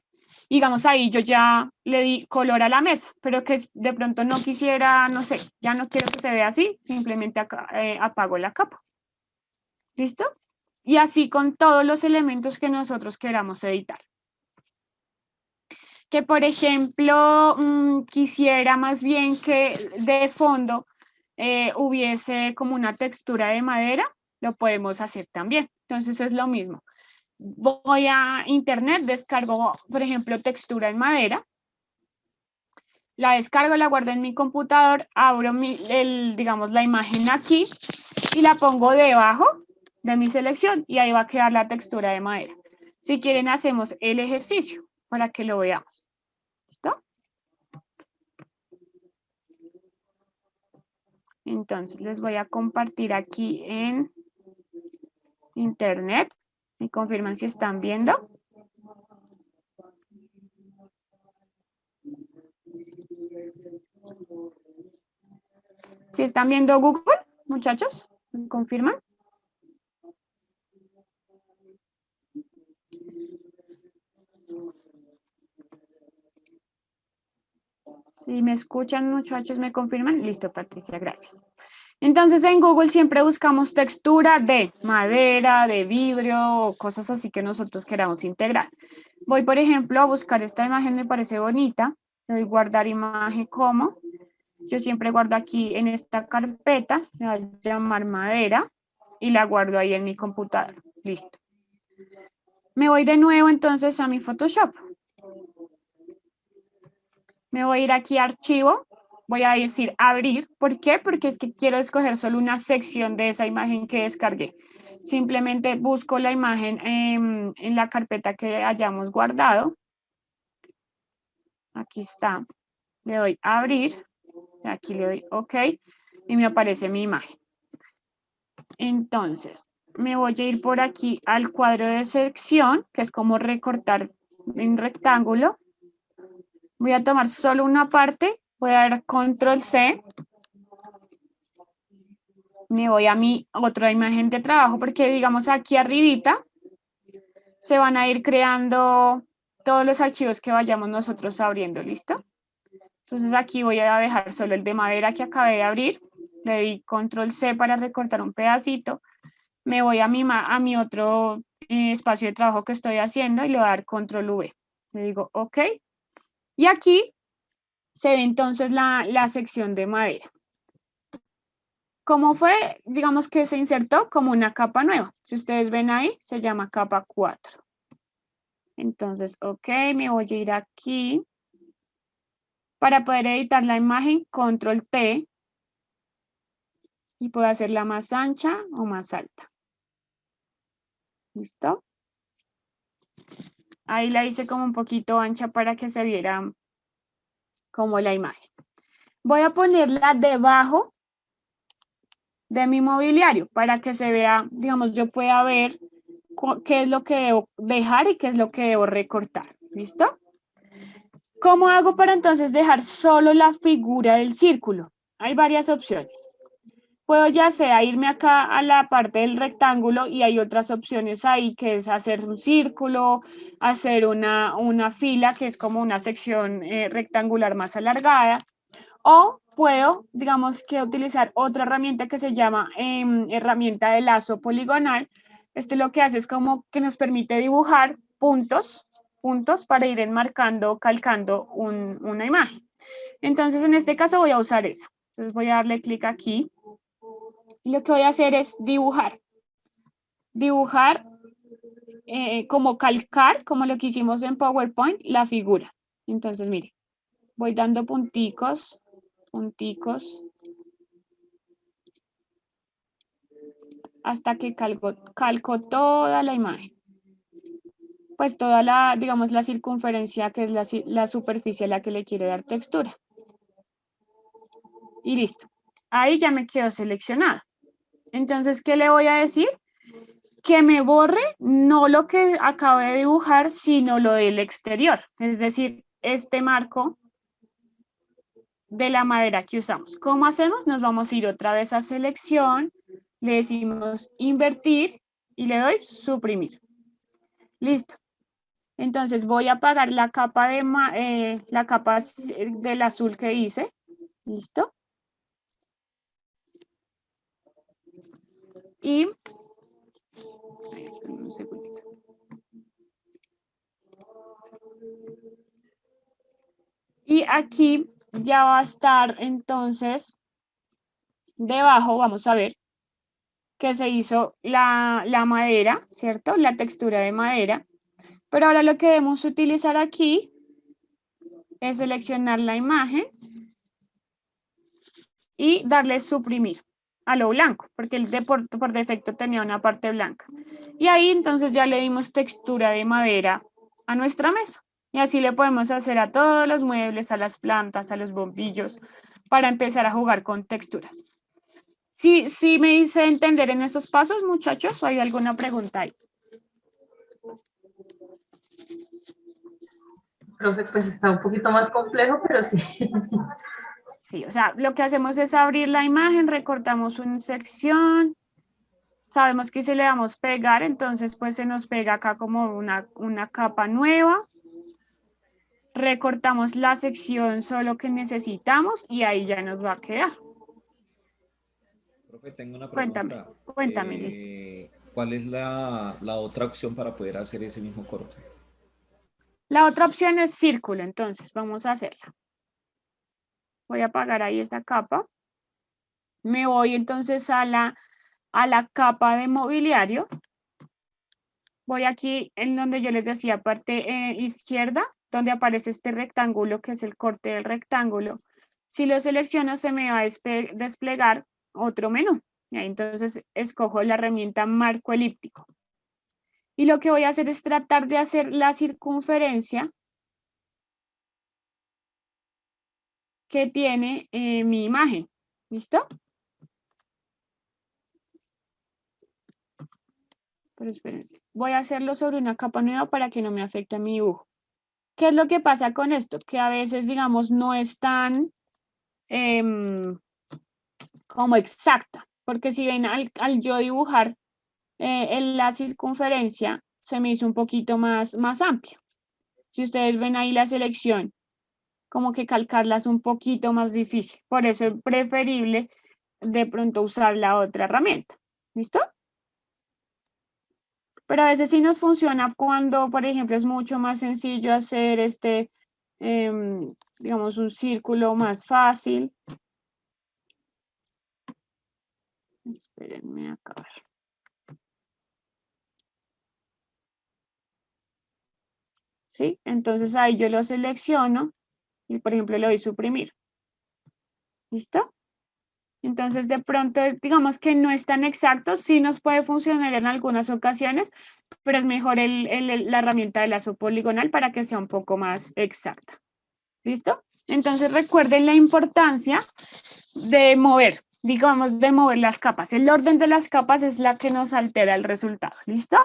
Digamos ahí yo ya le di color a la mesa, pero que de pronto no quisiera, no sé, ya no quiero que se vea así, simplemente apago la capa. ¿Listo? Y así con todos los elementos que nosotros queramos editar. Que por ejemplo, quisiera más bien que de fondo hubiese como una textura de madera, lo podemos hacer también. Entonces es lo mismo. Voy a internet, descargo, por ejemplo, textura en madera, la descargo, la guardo en mi computador, abro digamos, la imagen aquí y la pongo debajo de mi selección y ahí va a quedar la textura de madera. Si quieren, hacemos el ejercicio para que lo veamos. ¿Listo? Entonces les voy a compartir aquí en internet. Me confirman si están viendo. ¿Si están viendo Google, muchachos? ¿Me confirman? Si me escuchan, muchachos, me confirman. Listo, Patricia, gracias. Entonces en Google siempre buscamos textura de madera, de vidrio o cosas así que nosotros queramos integrar. Voy, por ejemplo, a buscar esta imagen, me parece bonita. Le doy guardar imagen como. Yo siempre guardo aquí en esta carpeta, me va a llamar madera y la guardo ahí en mi computador. Listo. Me voy de nuevo entonces a mi Photoshop. Me voy a ir aquí a archivo, voy a decir abrir. ¿Por qué? Porque es que quiero escoger solo una sección de esa imagen que descargué. Simplemente busco la imagen en la carpeta que hayamos guardado. Aquí está. Le doy a abrir. Aquí le doy OK y me aparece mi imagen. Entonces, me voy a ir por aquí al cuadro de sección, que es como recortar en rectángulo. Voy a tomar solo una parte, Voy a dar control C. Me voy a mi otra imagen de trabajo porque digamos aquí arribita se van a ir creando todos los archivos que vayamos nosotros abriendo, ¿listo? Entonces aquí voy a dejar solo el de madera que acabé de abrir. Le di control C para recortar un pedacito. Me voy a mi otro espacio de trabajo que estoy haciendo y le voy a dar control V. Le digo OK. Y aquí se ve entonces la sección de madera. ¿Cómo fue? Digamos que se insertó como una capa nueva. Si ustedes ven ahí, se llama capa 4. Entonces, OK, me voy a ir aquí. Para poder editar la imagen, control T. Y puedo hacerla más ancha o más alta. ¿Listo? Ahí la hice como un poquito ancha para que se viera como la imagen. Voy a ponerla debajo de mi mobiliario para que se vea, digamos, yo pueda ver qué es lo que debo dejar y qué es lo que debo recortar. ¿Listo? ¿Cómo hago para entonces dejar solo la figura del círculo? Hay varias opciones. Puedo ya sea irme acá a la parte del rectángulo y hay otras opciones ahí que es hacer un círculo, hacer una fila que es como una sección rectangular más alargada. O puedo, digamos que utilizar otra herramienta que se llama herramienta de lazo poligonal. Este lo que hace es como que nos permite dibujar puntos para ir enmarcando, calcando una imagen. Entonces, en este caso voy a usar esa. Entonces voy a darle clic aquí. Y lo que voy a hacer es dibujar. Dibujar como calcar, como lo que hicimos en PowerPoint, la figura. Entonces, mire, voy dando punticos, hasta que calco toda la imagen. Pues toda la, digamos, la circunferencia que es la superficie a la que le quiero dar textura. Y listo. Ahí ya me quedó seleccionada. Entonces, ¿qué le voy a decir? Que me borre no lo que acabo de dibujar, sino lo del exterior. Es decir, este marco de la madera que usamos. ¿Cómo hacemos? Nos vamos a ir otra vez a selección, le decimos invertir y le doy suprimir. Listo. Entonces voy a apagar la capa del azul que hice. ¿Listo? Y esperen un segundito. Y aquí ya va a estar entonces debajo, vamos a ver, que se hizo la madera, ¿cierto? La textura de madera. Pero ahora lo que debemos utilizar aquí es seleccionar la imagen y darle suprimir a lo blanco, porque el por defecto tenía una parte blanca. Y ahí entonces ya le dimos textura de madera a nuestra mesa. Y así le podemos hacer a todos los muebles, a las plantas, a los bombillos, para empezar a jugar con texturas. Sí, sí me hice entender en esos pasos, muchachos, ¿o hay alguna pregunta ahí? Profe, pues está un poquito más complejo, pero sí. Sí, o sea, lo que hacemos es abrir la imagen, recortamos una sección, sabemos que si le damos pegar, entonces pues se nos pega acá como una capa nueva. Recortamos la sección solo que necesitamos y ahí ya nos va a quedar. Profe, tengo una Cuéntame, pregunta. cuéntame, listo. ¿Cuál es la otra opción para poder hacer ese mismo corte? La otra opción es círculo, entonces vamos a hacerla. Voy a apagar ahí esta capa. Me voy entonces a la capa de mobiliario. Voy aquí en donde yo les decía, parte izquierda, donde aparece este rectángulo que es el corte del rectángulo. Si lo selecciono, se me va a desplegar otro menú. Y ahí entonces escojo la herramienta marco elíptico. Y lo que voy a hacer es tratar de hacer la circunferencia que tiene mi imagen. ¿Listo? Pero espérense. Voy a hacerlo sobre una capa nueva para que no me afecte a mi dibujo. ¿Qué es lo que pasa con esto? Que a veces, digamos, no es tan como exacta, porque si ven al yo dibujar en la circunferencia, se me hizo un poquito más amplia. Si ustedes ven ahí la selección, como que calcarla es un poquito más difícil. Por eso es preferible de pronto usar la otra herramienta. ¿Listo? Pero a veces sí nos funciona cuando, por ejemplo, es mucho más sencillo hacer digamos, un círculo más fácil. Espérenme acá. ¿Sí? Entonces ahí yo lo selecciono y, por ejemplo, le doy suprimir. ¿Listo? Entonces, de pronto, digamos que no es tan exacto, sí nos puede funcionar en algunas ocasiones, pero es mejor la herramienta de lazo poligonal para que sea un poco más exacta. ¿Listo? Entonces, recuerden la importancia de mover, digamos, de mover las capas. El orden de las capas es la que nos altera el resultado. ¿Listo?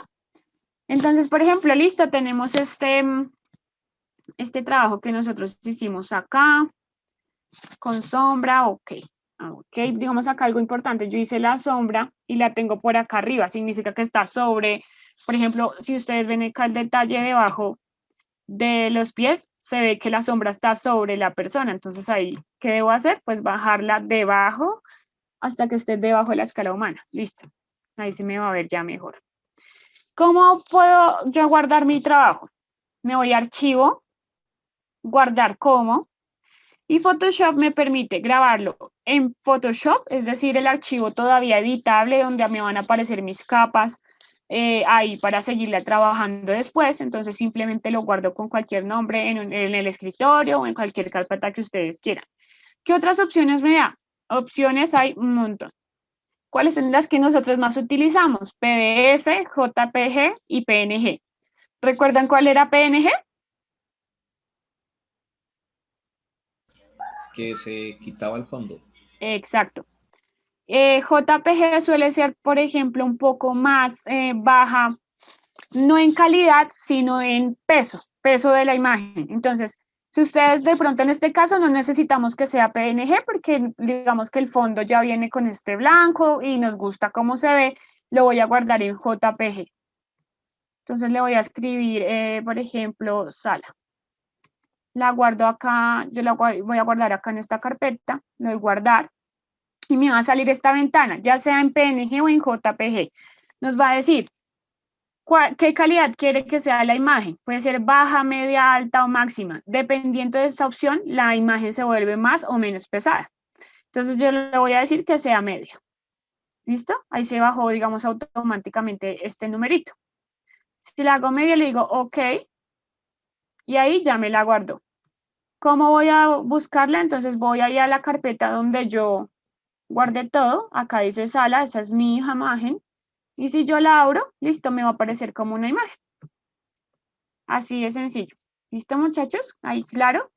Entonces, por ejemplo, listo, tenemos este trabajo que nosotros hicimos acá, con sombra, ok. Ok, digamos acá algo importante, yo hice la sombra y la tengo por acá arriba, significa que está sobre, por ejemplo, si ustedes ven acá el detalle debajo de los pies, se ve que la sombra está sobre la persona, entonces ahí, ¿qué debo hacer? Pues bajarla debajo hasta que esté debajo de la escala humana, listo, ahí se me va a ver ya mejor. ¿Cómo puedo yo guardar mi trabajo? Me voy a archivo, guardar como, y Photoshop me permite grabarlo en Photoshop, es decir, el archivo todavía editable donde me van a aparecer mis capas ahí para seguirla trabajando después. Entonces simplemente lo guardo con cualquier nombre en el escritorio o en cualquier carpeta que ustedes quieran. ¿Qué otras opciones me da? Opciones hay un montón. ¿Cuáles son las que nosotros más utilizamos? PDF, JPG y PNG. ¿Recuerdan cuál era PNG? Que se quitaba el fondo. Exacto. JPG suele ser, por ejemplo, un poco más baja, no en calidad, sino en peso de la imagen. Entonces, si ustedes de pronto en este caso no necesitamos que sea PNG porque digamos que el fondo ya viene con este blanco y nos gusta cómo se ve, lo voy a guardar en JPG. Entonces le voy a escribir, por ejemplo, sala. La guardo acá, yo la voy a guardar acá en esta carpeta, le doy guardar. Y me va a salir esta ventana, ya sea en PNG o en JPG. Nos va a decir qué calidad quiere que sea la imagen. Puede ser baja, media, alta o máxima. Dependiendo de esta opción, la imagen se vuelve más o menos pesada. Entonces yo le voy a decir que sea media. ¿Listo? Ahí se bajó, digamos, automáticamente este numerito. Si la hago media, le digo OK. Y ahí ya me la guardo. ¿Cómo voy a buscarla? Entonces voy a ir a la carpeta donde yo guardé todo. Acá dice sala, esa es mi imagen. Y si yo la abro, listo, me va a aparecer como una imagen. Así de sencillo. ¿Listo, muchachos? ¿Ahí claro?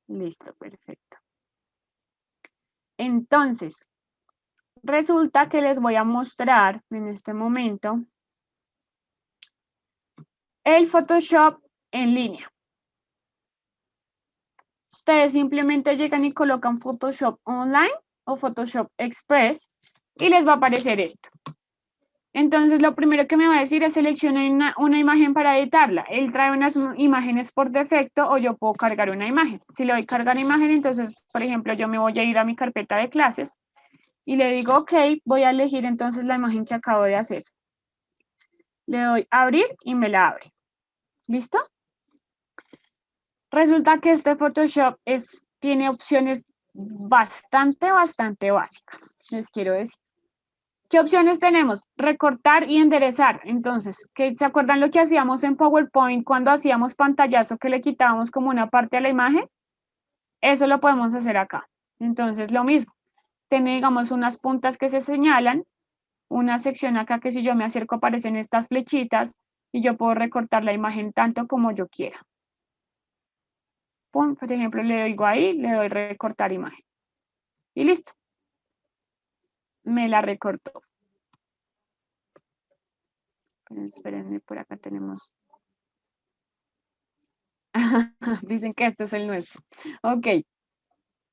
Listo, perfecto. Entonces, resulta que les voy a mostrar en este momento el Photoshop en línea. Ustedes simplemente llegan y colocan Photoshop Online o Photoshop Express y les va a aparecer esto. Entonces, lo primero que me va a decir es seleccionar una imagen para editarla. Él trae unas imágenes por defecto o yo puedo cargar una imagen. Si le doy cargar imagen, entonces, por ejemplo, yo me voy a ir a mi carpeta de clases y le digo, OK, voy a elegir entonces la imagen que acabo de hacer. Le doy abrir y me la abre. ¿Listo? Resulta que este Photoshop tiene opciones bastante básicas, les quiero decir. ¿Qué opciones tenemos? Recortar y enderezar. Entonces, ¿se acuerdan lo que hacíamos en PowerPoint cuando hacíamos pantallazo que le quitábamos como una parte a la imagen? Eso lo podemos hacer acá. Entonces, lo mismo. Tiene, digamos, unas puntas que se señalan, una sección acá que si yo me acerco aparecen estas flechitas y yo puedo recortar la imagen tanto como yo quiera. Pum, por ejemplo, le doy ahí, le doy recortar imagen. Y listo. Me la recortó. Espérenme, por acá tenemos. Dicen que este es el nuestro. Ok,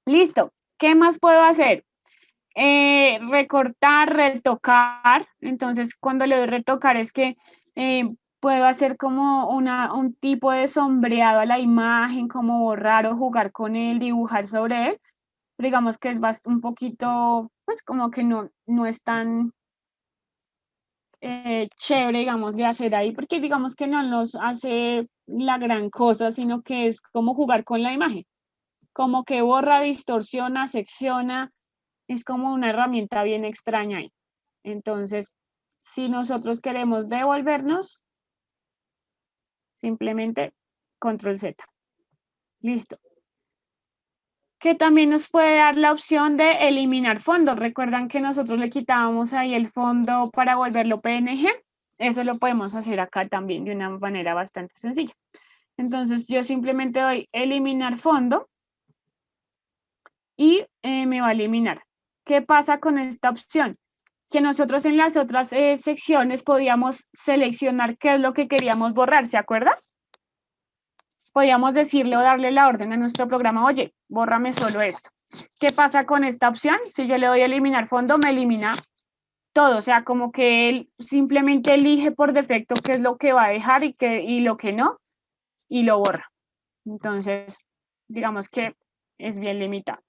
listo. ¿Qué más puedo hacer? Recortar, retocar. Entonces, cuando le doy retocar es que puedo hacer como un tipo de sombreado a la imagen, como borrar o jugar con él, dibujar sobre él. Pero digamos que es un poquito, pues como que no es tan chévere, digamos, de hacer ahí, porque digamos que no nos hace la gran cosa, sino que es como jugar con la imagen, como que borra, distorsiona, secciona, es como una herramienta bien extraña ahí. Entonces, si nosotros queremos devolvernos, simplemente control Z. Listo. Que también nos puede dar la opción de eliminar fondos. Recuerdan que nosotros le quitábamos ahí el fondo para volverlo PNG. Eso lo podemos hacer acá también de una manera bastante sencilla. Entonces yo simplemente doy eliminar fondo y me va a eliminar. ¿Qué pasa con esta opción? Que nosotros en las otras secciones podíamos seleccionar qué es lo que queríamos borrar, ¿se acuerdan? Podíamos decirle o darle la orden a nuestro programa, oye, bórrame solo esto. ¿Qué pasa con esta opción? Si yo le doy a eliminar fondo, me elimina todo, o sea, como que él simplemente elige por defecto qué es lo que va a dejar y lo que no, y lo borra. Entonces, digamos que es bien limitado.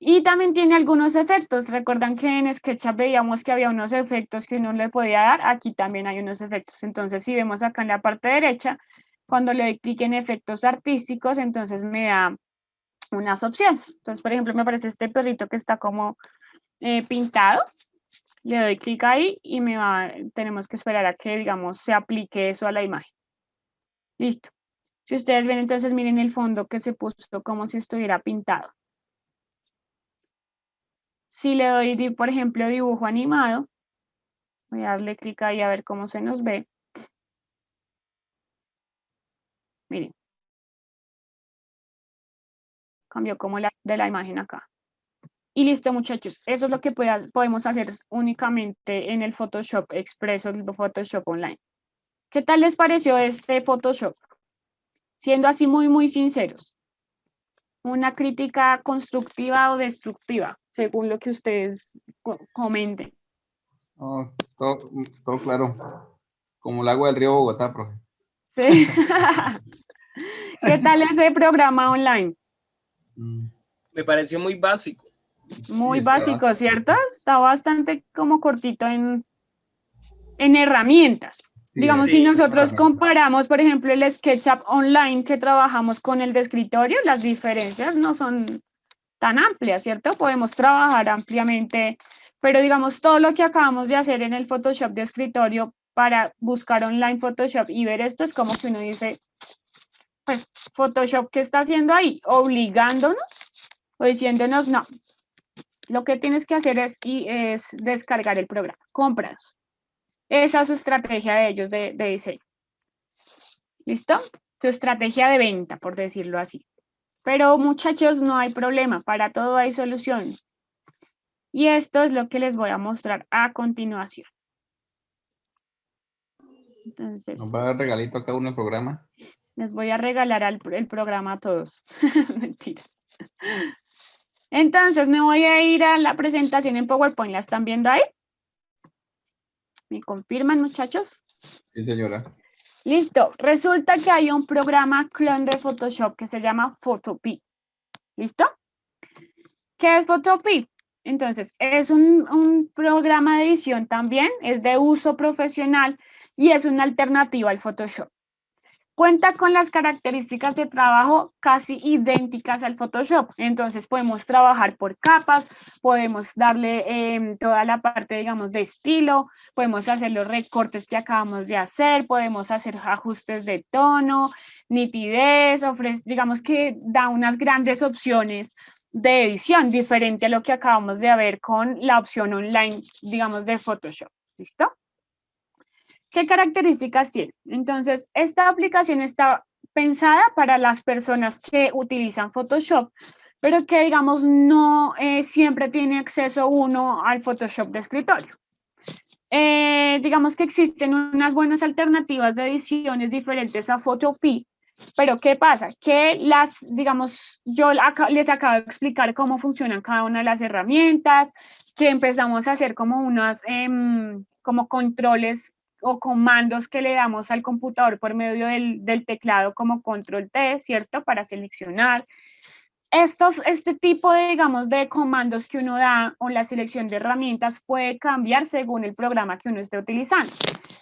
Y también tiene algunos efectos. Recuerdan que en SketchUp veíamos que había unos efectos que uno le podía dar. Aquí también hay unos efectos. Entonces, si vemos acá en la parte derecha, cuando le doy clic en efectos artísticos, entonces me da unas opciones. Entonces, por ejemplo, me aparece este perrito que está como pintado. Le doy clic ahí y tenemos que esperar a que, digamos, se aplique eso a la imagen. Listo. Si ustedes ven, entonces miren el fondo que se puso como si estuviera pintado. Si le doy, por ejemplo, dibujo animado, voy a darle clic ahí a ver cómo se nos ve. Miren. Cambió como de la imagen acá. Y listo, muchachos. Eso es lo que podemos hacer únicamente en el Photoshop Express o el Photoshop Online. ¿Qué tal les pareció este Photoshop? Siendo así muy sinceros. Una crítica constructiva o destructiva, según lo que ustedes comenten. Oh, todo claro. Como el agua del río Bogotá, profe. Sí. ¿Qué tal ese programa online? Me pareció muy básico. Muy Sí, básico, ¿cierto? Está bastante como cortito en herramientas. sí, Digamos, sí. si nosotros herramienta. comparamos, por ejemplo, el SketchUp Online que trabajamos con el de escritorio, las diferencias no son tan amplias, ¿cierto? Podemos trabajar ampliamente, pero digamos, todo lo que acabamos de hacer en el Photoshop de escritorio para buscar online Photoshop y ver esto es como que uno dice, pues, Photoshop, ¿qué está haciendo ahí? Obligándonos o diciéndonos, no, lo que tienes que hacer es descargar el programa, cómpralos. Esa es su estrategia de ellos de diseño. ¿Listo? Su estrategia de venta, por decirlo así. Pero muchachos, no hay problema, para todo hay solución. Y esto es lo que les voy a mostrar a continuación. Entonces, Nos va a dar regalito a cada uno el programa. les voy a regalar el programa a todos. Mentiras. Entonces, me voy a ir a la presentación en PowerPoint. ¿La están viendo ahí? ¿Me confirman, muchachos? Sí, señora. Listo. Resulta que hay un programa clon de Photoshop que se llama Photopea. ¿Listo? ¿Qué es Photopea? Entonces, es un programa de edición también, es de uso profesional y es una alternativa al Photoshop. Cuenta con las características de trabajo casi idénticas al Photoshop. Entonces, podemos trabajar por capas, podemos darle toda la parte, digamos, de estilo, podemos hacer los recortes que acabamos de hacer, podemos hacer ajustes de tono, nitidez, digamos que da unas grandes opciones de edición, diferente a lo que acabamos de ver con la opción online, digamos, de Photoshop. ¿Listo? ¿Qué características tiene? Entonces, esta aplicación está pensada para las personas que utilizan Photoshop, pero que, digamos, no siempre tiene acceso uno al Photoshop de escritorio. Digamos que existen unas buenas alternativas de ediciones diferentes a Photopea, Pero ¿qué pasa? Que digamos, les acabo de explicar cómo funcionan cada una de las herramientas, que empezamos a hacer como unos como controles o comandos que le damos al computador por medio del teclado como control T, ¿cierto? Para seleccionar. Este tipo de, digamos, de comandos que uno da o la selección de herramientas puede cambiar según el programa que uno esté utilizando.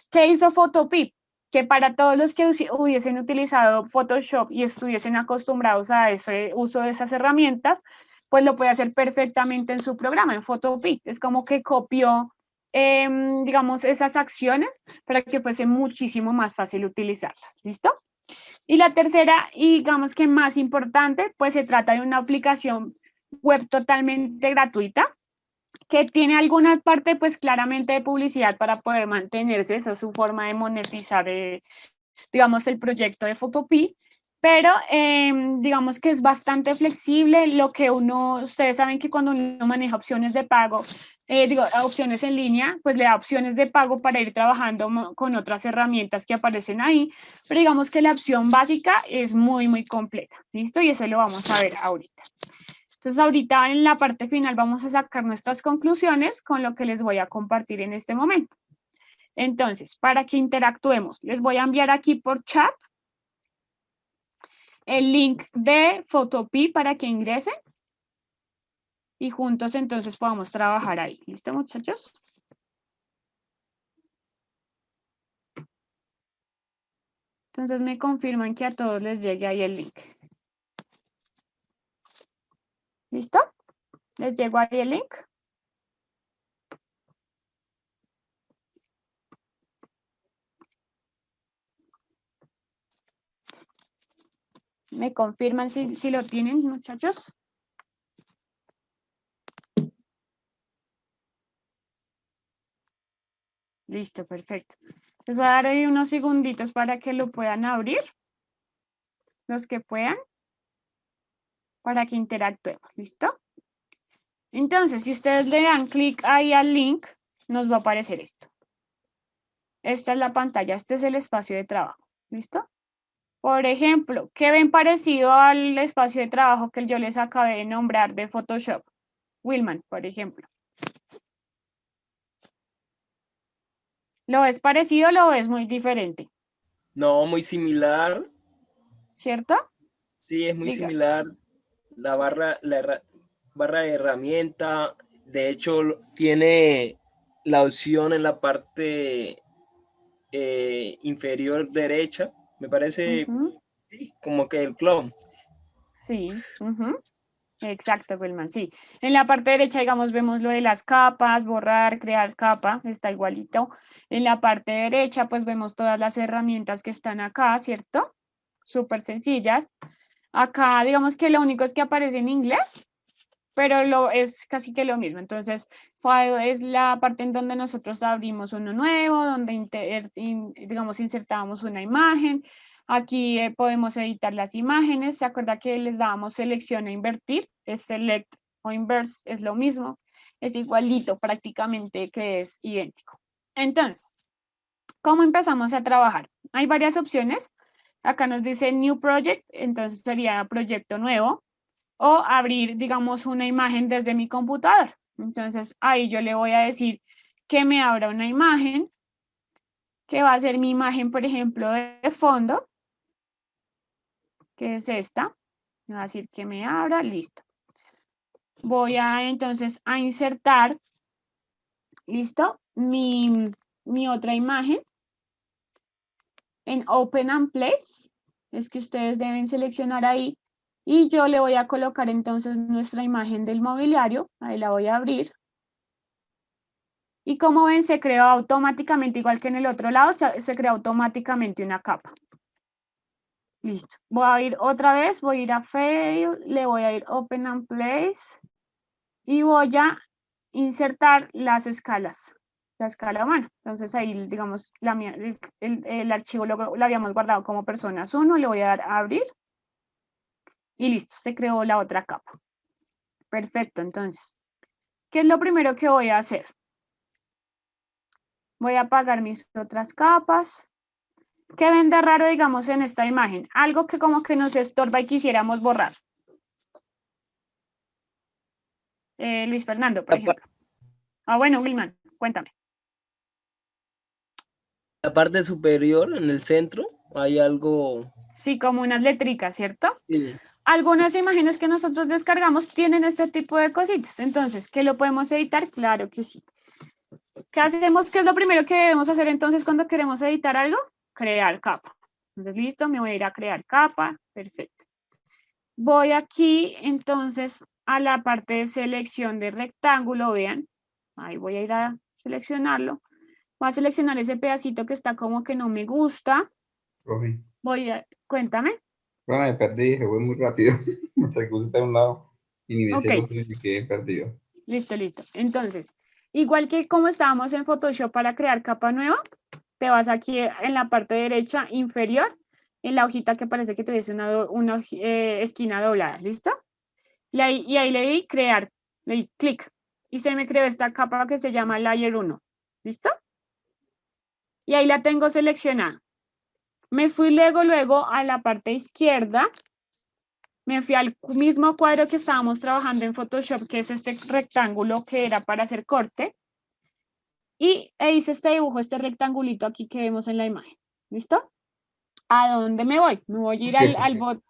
¿Qué hizo Photopea? Que para todos los que hubiesen utilizado Photoshop y estuviesen acostumbrados a ese uso de esas herramientas, pues lo puede hacer perfectamente en su programa, en Photopea. Es como que copió, digamos, esas acciones para que fuese muchísimo más fácil utilizarlas. ¿Listo? Y la tercera, y digamos que más importante, pues se trata de una aplicación web totalmente gratuita que tiene alguna parte pues claramente de publicidad para poder mantenerse, esa es su forma de monetizar, digamos, el proyecto de Photopea, pero digamos que es bastante flexible, ustedes saben que cuando uno maneja opciones de pago, opciones en línea, pues le da opciones de pago para ir trabajando con otras herramientas que aparecen ahí, pero digamos que la opción básica es muy, muy completa, ¿listo? Y eso lo vamos a ver ahorita. Entonces, ahorita en la parte final vamos a sacar nuestras conclusiones con lo que les voy a compartir en este momento. Entonces, para que interactuemos, les voy a enviar aquí por chat el link de Photopea para que ingresen y juntos entonces podamos trabajar ahí. ¿Listo, muchachos? Entonces me confirman que a todos les llegue ahí el link. ¿Listo? ¿Les llegó ahí el link? ¿Me confirman si lo tienen, muchachos? Listo, perfecto. Les voy a dar ahí unos segunditos para que lo puedan abrir, los que puedan, para que interactuemos, ¿listo? Entonces, si ustedes le dan clic ahí al link, nos va a aparecer esto. Esta es la pantalla, este es el espacio de trabajo, ¿listo? Por ejemplo, ¿qué ven parecido al espacio de trabajo que yo les acabé de nombrar de Photoshop? Willman, por ejemplo. ¿Lo ves parecido o lo ves muy diferente? No, muy similar. ¿Cierto? Sí, es muy Diga. similar. La barra de herramienta, de hecho, tiene la opción en la parte inferior derecha. Me parece sí, como que el clon. Sí. Exacto, Willman, sí. En la parte derecha, digamos, vemos lo de las capas, borrar, crear capa, está igualito. En la parte derecha, pues vemos todas las herramientas que están acá, ¿cierto? Súper sencillas. Acá, digamos que lo único es que aparece en inglés, pero es casi que lo mismo. Entonces, file es la parte en donde nosotros abrimos uno nuevo, donde digamos, insertamos una imagen. Aquí podemos editar las imágenes. ¿Se acuerda que les dábamos selección e invertir? Es select o inverse, es lo mismo. Es igualito prácticamente, que es idéntico. Entonces, ¿cómo empezamos a trabajar? Hay varias opciones. Acá nos dice New Project, entonces sería proyecto nuevo, o abrir, digamos, una imagen desde mi computador. Entonces, ahí yo le voy a decir que me abra una imagen, que va a ser mi imagen, por ejemplo, de fondo, que es esta. Me va a decir que me abra, listo. Voy a entonces a insertar, listo, mi otra imagen en Open and Place. Es que ustedes deben seleccionar ahí y yo le voy a colocar entonces nuestra imagen del mobiliario. Ahí la voy a abrir. Y como ven, se creó automáticamente, igual que en el otro lado, se creó automáticamente una capa. Listo. Voy a ir otra vez, voy a ir a Fail, le voy a ir Open and Place y voy a insertar las escalas, la escala humana. Entonces ahí, digamos, el archivo lo habíamos guardado como personas 1, le voy a dar a abrir y listo, se creó la otra capa. Perfecto, entonces, ¿qué es lo primero que voy a hacer? Voy a apagar mis otras capas. ¿Qué ven de raro, digamos, en esta imagen? Algo que como que nos estorba y quisiéramos borrar. Luis Fernando, por ejemplo. Ah, bueno, Wilman, cuéntame. La parte superior, en el centro, hay algo. Sí, como unas letricas, ¿cierto? Sí. Algunas imágenes que nosotros descargamos tienen este tipo de cositas. Entonces, ¿qué lo podemos editar? Claro que sí. ¿Qué hacemos? ¿Qué es lo primero que debemos hacer entonces cuando queremos editar algo? Crear capa. Entonces, listo, me voy a ir a crear capa. Perfecto. Voy aquí, entonces, a la parte de selección de rectángulo, vean. Ahí voy a ir a seleccionarlo. Voy a seleccionar ese pedacito que está como que no me gusta. Profe, Cuéntame. me perdí, se fue muy rápido. Me puse a un lado y ni me sé Ok, lo que me quedé perdido. listo, listo. Entonces, igual que como estábamos en Photoshop para crear capa nueva, te vas aquí en la parte derecha inferior, en la hojita que parece que tuviese una esquina doblada, ¿listo? Y ahí le di crear, le di clic y se me creó esta capa que se llama Layer 1, ¿listo? Y ahí la tengo seleccionada. Me fui luego a la parte izquierda, me fui al mismo cuadro que estábamos trabajando en Photoshop, que es este rectángulo que era para hacer corte, e hice este dibujo, este rectangulito aquí que vemos en la imagen, ¿listo? ¿A dónde me voy? Me voy a ir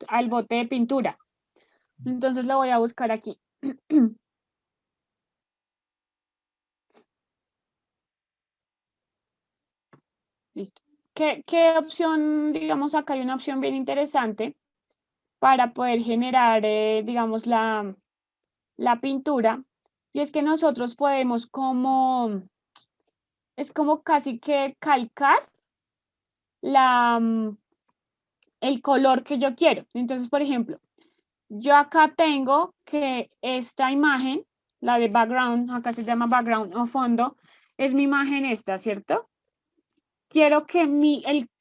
al bote de pintura. Entonces lo voy a buscar aquí. Listo. ¿Qué opción, digamos, acá hay una opción bien interesante para poder generar, digamos, la pintura? Y es que nosotros podemos es como casi que calcar la, el color que yo quiero. Entonces, por ejemplo, yo acá tengo que esta imagen, la de background, acá se llama background o fondo, es mi imagen esta, ¿cierto? Quiero que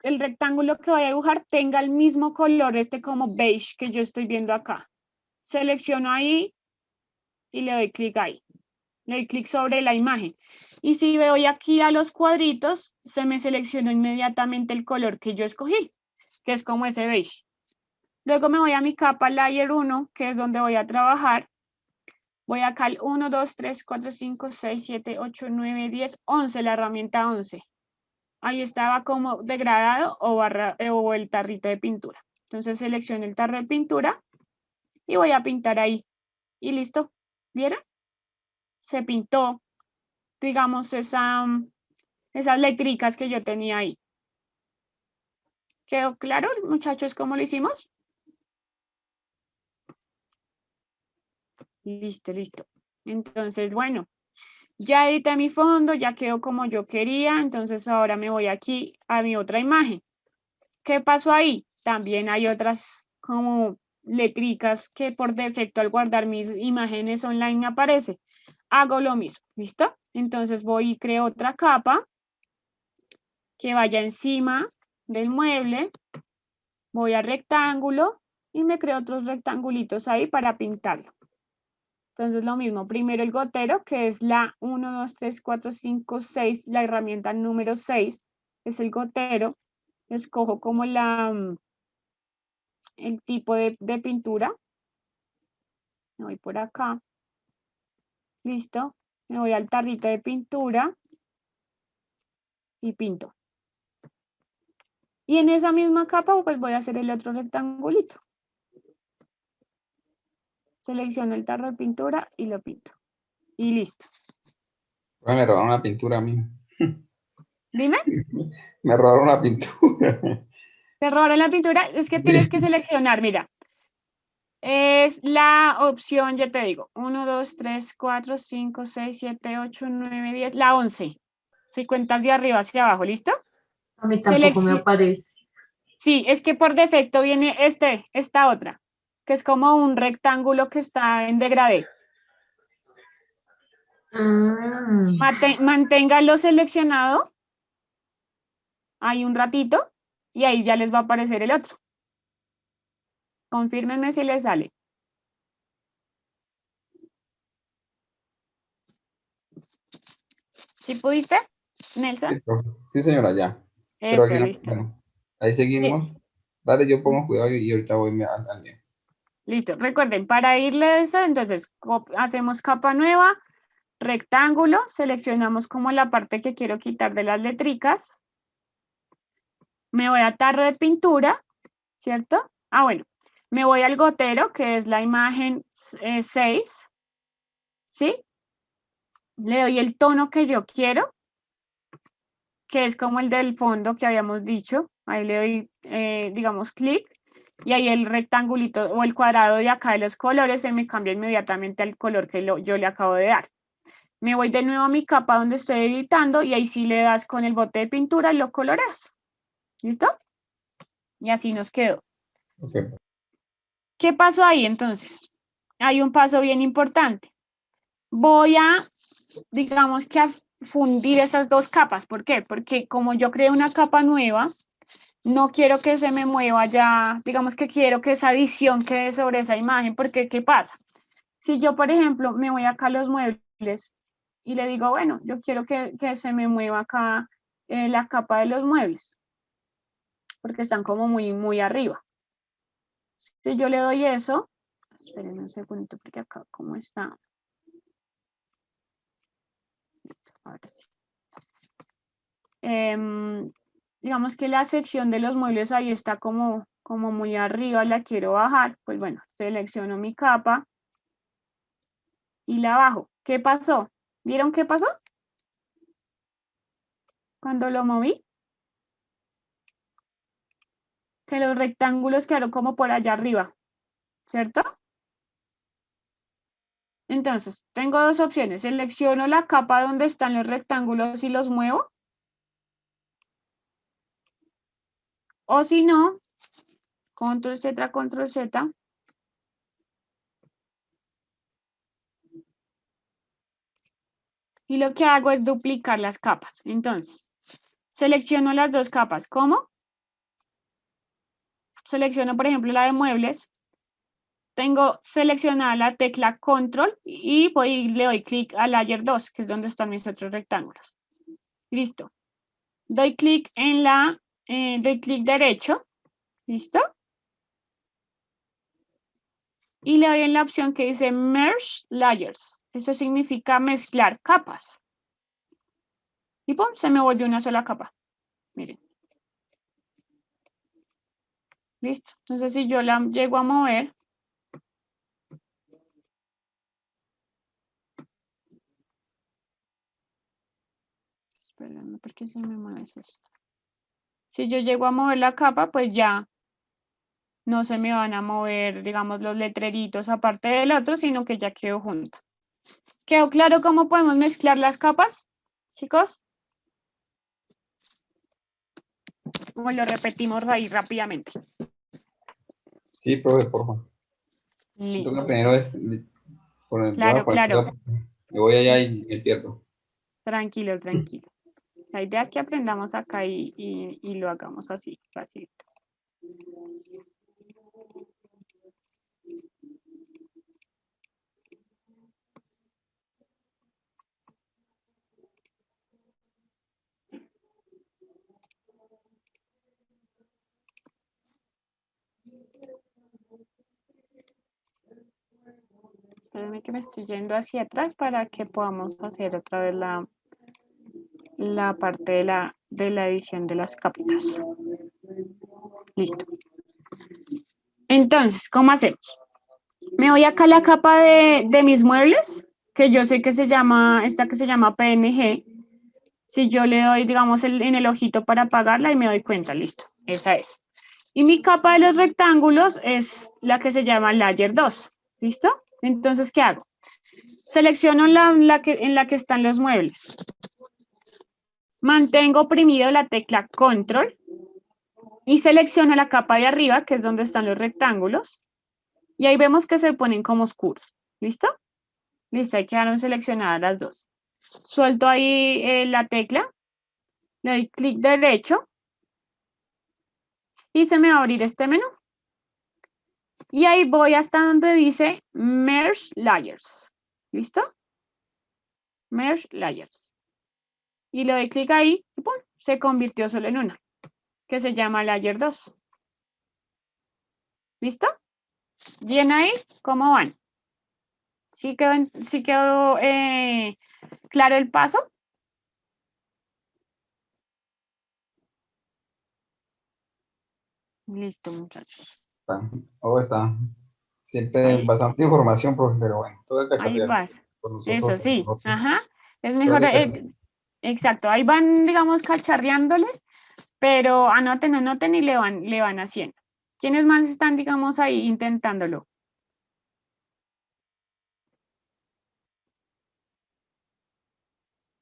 el rectángulo que voy a dibujar tenga el mismo color, este como beige que yo estoy viendo acá. Selecciono ahí y le doy clic ahí. Le doy clic sobre la imagen. Y si voy aquí a los cuadritos, se me seleccionó inmediatamente el color que yo escogí, que es como ese beige. Luego me voy a mi capa Layer 1, que es donde voy a trabajar. Voy acá al 1, 2, 3, 4, 5, 6, 7, 8, 9, 10, 11, la herramienta 11. Ahí estaba como degradado o el tarrito de pintura. Entonces selecciono el tarro de pintura y voy a pintar ahí. Y listo. ¿Vieron? Se pintó, digamos, esas letricas que yo tenía ahí. ¿Quedó claro, muchachos, cómo lo hicimos? Listo, listo. Entonces, bueno, ya edité mi fondo, ya quedó como yo quería. Entonces ahora me voy aquí a mi otra imagen. ¿Qué pasó ahí? También hay otras como letricas que por defecto al guardar mis imágenes online me aparece. Hago lo mismo, ¿listo? Entonces voy y creo otra capa que vaya encima del mueble. Voy a rectángulo y me creo otros rectangulitos ahí para pintarlo. Entonces lo mismo, primero el gotero, que es la 1, 2, 3, 4, 5, 6, la herramienta número 6, es el gotero. Escojo como el tipo de pintura. Me voy por acá. Listo. Me voy al tarrito de pintura y pinto. Y en esa misma capa pues voy a hacer el otro rectangulito. Selecciono el tarro de pintura y lo pinto. Y listo. Me robaron la pintura a mí. Dime. Me robaron la pintura. Te robaron la pintura. Es que tienes que seleccionar, mira. Es la opción, ya te digo, 1, 2, 3, 4, 5, 6, 7, 8, 9, 10, la 11. Si cuentas de arriba hacia abajo, ¿listo? A mí tampoco me aparece. Sí, es que por defecto viene esta otra, que es como un rectángulo que está en degradé. Manténgalo seleccionado ahí un ratito y ahí ya les va a aparecer el otro. Confírmenme si les sale. ¿Sí pudiste, Nelson? Sí, profe. Sí, señora, ya. Pero Eso, aquí no, listo. bueno. Ahí seguimos. Dale, yo pongo cuidado y ahorita voy al mío. Listo. Recuerden, para irle a eso, entonces hacemos capa nueva, rectángulo, seleccionamos como la parte que quiero quitar de las letricas. Me voy a tarro de pintura, ¿cierto? Ah, bueno. Me voy al gotero, que es la imagen 6, ¿sí? Le doy el tono que yo quiero, que es como el del fondo que habíamos dicho. Ahí le doy, digamos, clic. Y ahí el rectangulito o el cuadrado de acá de los colores se me cambia inmediatamente al color que yo le acabo de dar. Me voy de nuevo a mi capa donde estoy editando y ahí sí le das con el bote de pintura y lo coloreas. ¿Listo? Y así nos quedó. Okay. ¿Qué pasó ahí entonces? Hay un paso bien importante. Voy a, digamos que a fundir esas dos capas. ¿Por qué? Porque como yo creé una capa nueva, no quiero que se me mueva ya, digamos que quiero que esa adición quede sobre esa imagen, porque ¿qué pasa? Si yo, por ejemplo, me voy acá a los muebles y le digo, bueno, yo quiero que se me mueva acá la capa de los muebles, porque están como muy arriba. Si yo le doy eso, esperen un segundo, porque acá, ¿cómo está? Listo, ahora sí. Digamos que la sección de los muebles ahí está como muy arriba, la quiero bajar. Pues bueno, selecciono mi capa y la bajo. ¿Qué pasó? ¿Vieron qué pasó? Cuando lo moví, que los rectángulos quedaron como por allá arriba, ¿cierto? Entonces, tengo dos opciones. Selecciono la capa donde están los rectángulos y los muevo. O si no, control Z, control Z. Y lo que hago es duplicar las capas. Entonces, selecciono las dos capas. ¿Cómo? Selecciono, por ejemplo, la de muebles. Tengo seleccionada la tecla control y le doy clic a layer 2, que es donde están mis otros rectángulos. Listo. Doy clic doy clic derecho. ¿Listo? Y le doy en la opción que dice Merge Layers. Eso significa mezclar capas. Y ¡pum! Se me volvió una sola capa. Miren. Listo. Entonces, si yo la llego a mover. Esperen, ¿por qué se me mueve esto? Si yo llego a mover la capa, pues ya no se me van a mover, digamos, los letreritos aparte del otro, sino que ya quedó junto. ¿Quedó claro cómo podemos mezclar las capas, chicos? O lo repetimos ahí rápidamente. Sí, profe, por favor. Listo. Entonces, primero es Claro. Me voy allá y me pierdo. Tranquilo. La idea es que aprendamos acá y lo hagamos así, facilito. Espérenme que me estoy yendo hacia atrás para que podamos hacer otra vez la parte de la edición de las capitas. Listo. Entonces, ¿cómo hacemos? Me voy acá a la capa de mis muebles, que yo sé que esta que se llama PNG. Si yo le doy, digamos, en el ojito para apagarla y me doy cuenta, listo, esa es. Y mi capa de los rectángulos es la que se llama Layer 2, ¿listo? Entonces, ¿qué hago? Selecciono en la que están los muebles. Mantengo oprimido la tecla Control y selecciono la capa de arriba, que es donde están los rectángulos. Y ahí vemos que se ponen como oscuros. ¿Listo? Listo, ahí quedaron seleccionadas las dos. Suelto ahí la tecla, le doy clic derecho y se me va a abrir este menú. Y ahí voy hasta donde dice Merge Layers. ¿Listo? Merge Layers. Y le doy clic ahí y ¡pum! Se convirtió solo en una. que se llama Layer 2. ¿Listo? ¿Bien ahí? ¿Cómo van? ¿Sí quedó claro el paso? Listo, muchachos. Está. Siempre Ahí, bastante información, profe, pero bueno, todo es ahí desarrollar vas. por nosotros, Eso por sí. nosotros. Ajá. Es Todo mejor, es exacto. Ahí van, digamos, cacharreándole, pero anoten y le van haciendo. ¿Quiénes más están, digamos, ahí intentándolo?